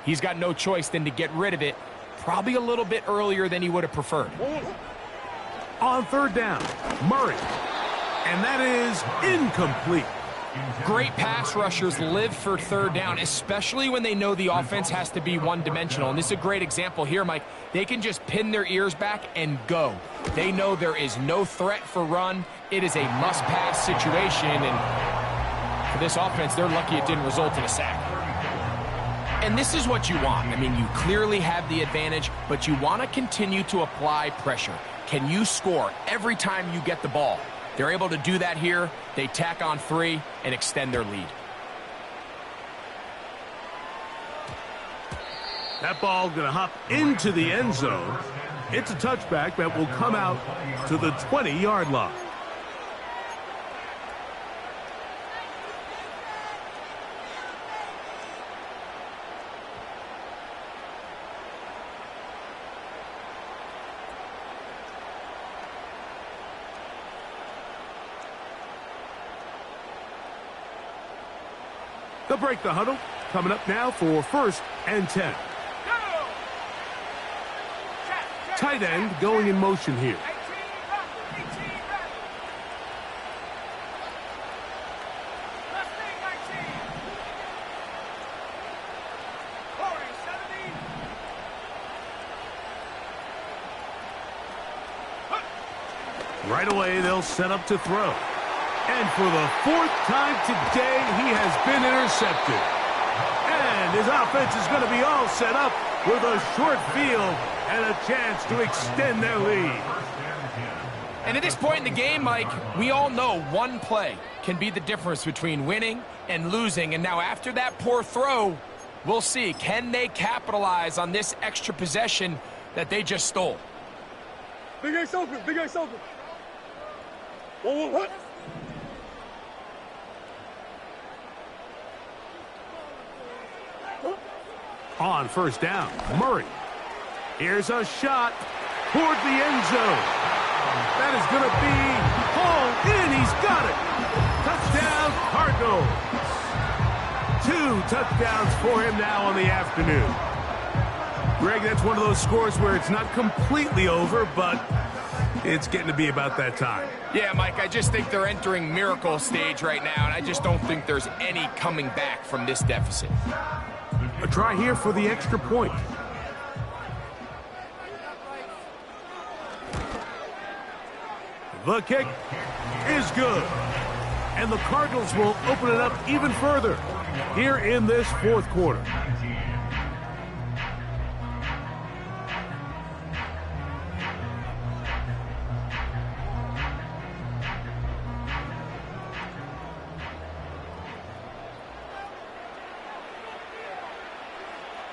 He's got no choice than to get rid of it, probably a little bit earlier than he would have preferred. On 3rd down, Murray. And that is incomplete. Great pass rushers live for third down, especially when they know the offense has to be one-dimensional. And this is a great example here, Mike. They can just pin their ears back and go. They know there is no threat for run. It is a must-pass situation, and for this offense, they're lucky it didn't result in a sack. And this is what you want. I mean, you clearly have the advantage, but you want to continue to apply pressure. Can you score every time you get the ball? They're able to do that here. They tack on 3 and extend their lead. That ball going to hop into the end zone. It's a touchback that will come out to the 20-yard line. They'll break the huddle. Coming up now for 1st and 10. Tight end going in motion here. Right away, they'll set up to throw. And for the 4th time today, he has been intercepted. And his offense is going to be all set up with a short field and a chance to extend their lead. And at this point in the game, Mike, we all know one play can be the difference between winning and losing. And now after that poor throw, we'll see, can they capitalize on this extra possession that they just stole? Big X open, Big X open. What? On 1st down, Murray. Here's a shot toward the end zone. That is going to be hauled in. He's got it. Touchdown, Cardinals. 2 touchdowns for him now on the afternoon. Greg, that's one of those scores where it's not completely over, but it's getting to be about that time. Yeah, Mike, I just think they're entering miracle stage right now, and I just don't think there's any coming back from this deficit. A try here for the extra point. The kick is good. And the Cardinals will open it up even further here in this 4th quarter.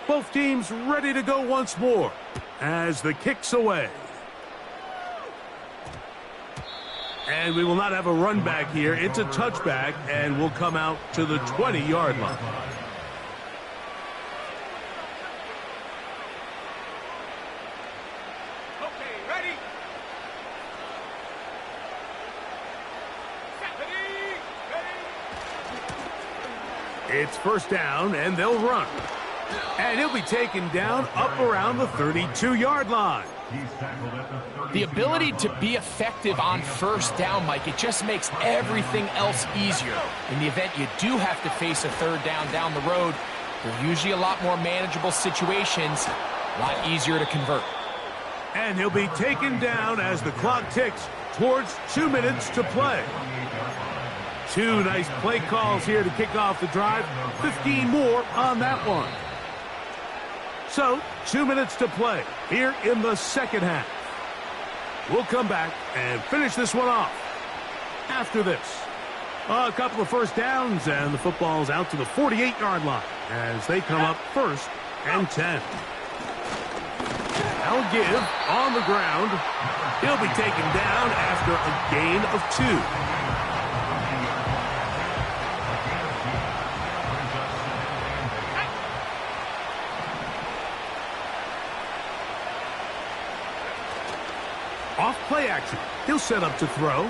Both teams ready to go once more as the kick's away. And we will not have a run back here. It's a touchback, and will come out to the 20-yard line. Okay, ready? It's 1st down, and they'll run. And he'll be taken down up around the 32-yard line. The ability to be effective on 1st down, Mike, it just makes everything else easier. In the event you do have to face a 3rd down the road, they're usually a lot more manageable situations, a lot easier to convert. And he'll be taken down as the clock ticks towards 2 minutes to play. 2 nice play calls here to kick off the drive. 15 more on that one. So, 2 minutes to play here in the 2nd half. We'll come back and finish this one off after this. A couple of 1st downs, and the football's out to the 48-yard line as they come up 1st and 10. They'll give on the ground. He'll be taken down after a gain of 2. Off play action. He'll set up to throw.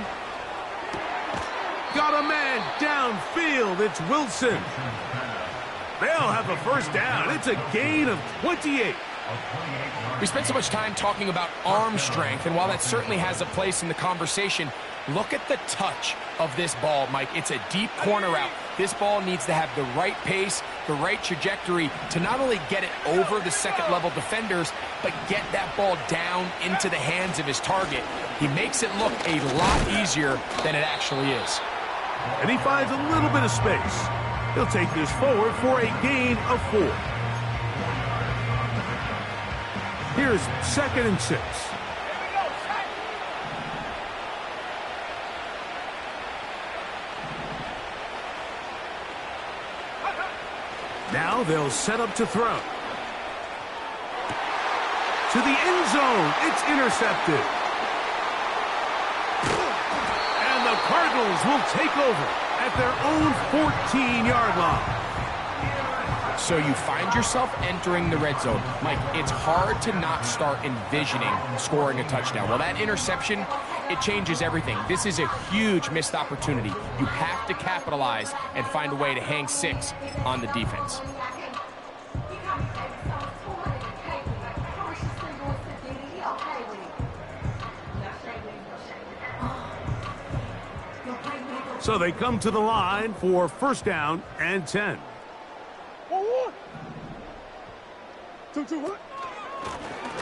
Got a man downfield. It's Wilson. They'll have a 1st down. It's a gain of 28. We spent so much time talking about arm strength, and while that certainly has a place in the conversation, look at the touch of this ball, Mike. It's a deep corner route. This ball needs to have the right pace, the right trajectory to not only get it over the second-level defenders, but get that ball down into the hands of his target. He makes it look a lot easier than it actually is. And he finds a little bit of space. He'll take this forward for a gain of 4. Here's 2nd and 6. Now they'll set up to throw. To the end zone. It's intercepted. And the Cardinals will take over at their own 14-yard line. So you find yourself entering the red zone. Mike, it's hard to not start envisioning scoring a touchdown. Well, that interception, it changes everything. This is a huge missed opportunity. You have to capitalize and find a way to hang 6 on the defense. So they come to the line for 1st down and 10. 1-1. 2-2.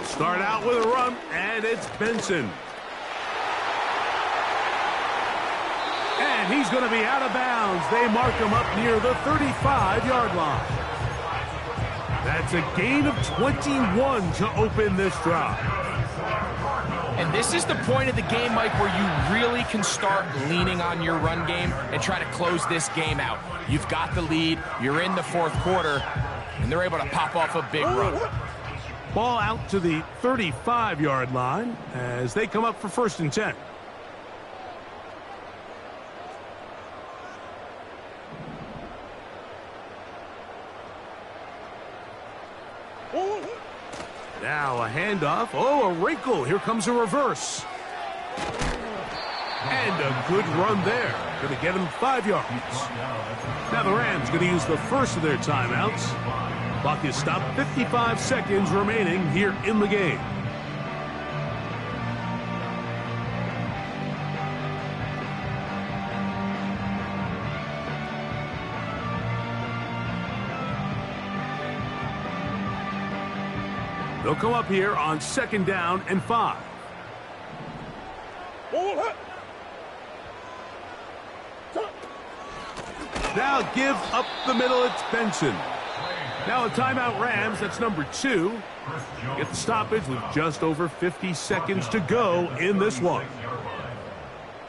Start out with a run, and it's Benson. And he's going to be out of bounds. They mark him up near the 35-yard line. That's a gain of 21 to open this drive. And this is the point of the game, Mike, where you really can start leaning on your run game and try to close this game out. You've got the lead, you're in the 4th quarter, and they're able to pop off a big run. Ball out to the 35-yard line as they come up for 1st and 10. Now a handoff. Oh, a wrinkle. Here comes a reverse. And a good run there. Going to get him 5 yards. Now the Rams going to use the first of their timeouts. Clock is stopped. 55 seconds remaining here in the game. They'll come up here on 2nd down and 5. Now give up the middle. It's Benson. Now a timeout Rams. That's number 2. Get the stoppage with just over 50 seconds to go in this one.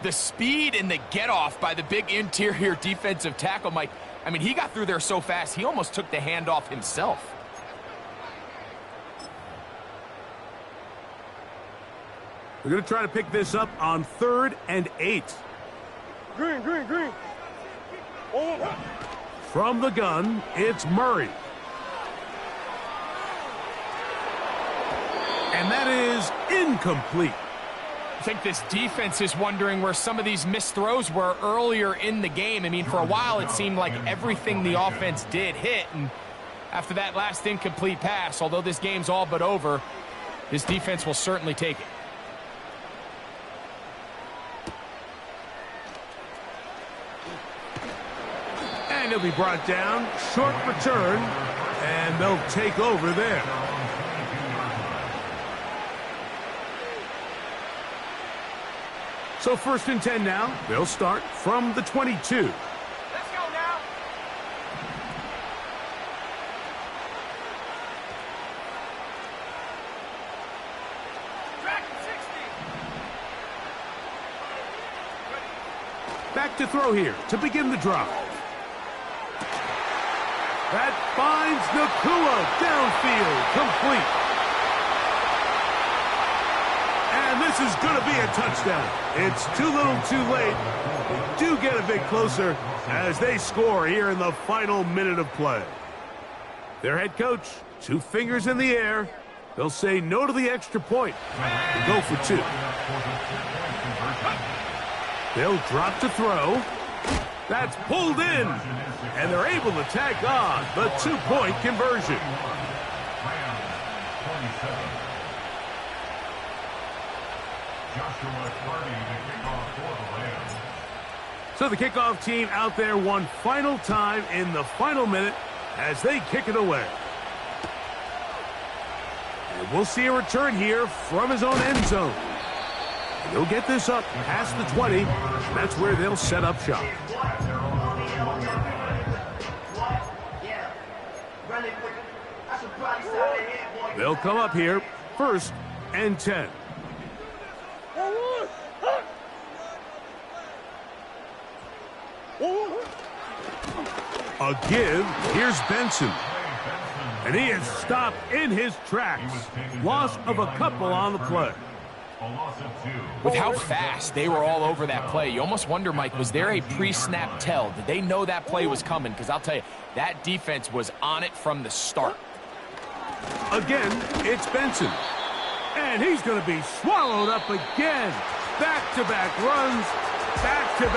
The speed and the get-off by the big interior defensive tackle, Mike. I mean, he got through there so fast, he almost took the handoff himself. We're going to try to pick this up on 3rd and 8. Green. From the gun, it's Murray. And that is incomplete. I think this defense is wondering where some of these missed throws were earlier in the game. I mean, for a while it seemed like everything the offense did hit, and after that last incomplete pass, although this game's all but over, this defense will certainly take it. And he'll be brought down. Short return. And they'll take over there. So 1st and 10 now. They'll start from the 22. Let's go now. Track 60. Back to throw here to begin the drive. That finds Nakua downfield, complete. And this is going to be a touchdown. It's too little too late. They do get a bit closer as they score here in the final minute of play. Their head coach, 2 fingers in the air. They'll say no to the extra point and go for 2. They'll drop to throw. That's pulled in, and they're able to tack on the 2-point conversion. So the kickoff team out there one final time in the final minute as they kick it away. And we'll see a return here from his own end zone. And he'll get this up past the 20. That's where they'll set up shop. They'll come up here, 1st and 10. A give. Here's Benson. And he is stopped in his tracks. Loss of a couple on the play. With how fast they were all over that play, you almost wonder, Mike, was there a pre-snap tell? Did they know that play was coming? Because I'll tell you, that defense was on it from the start. Again, it's Benson. And he's going to be swallowed up again. Back-to-back runs, back-to-back.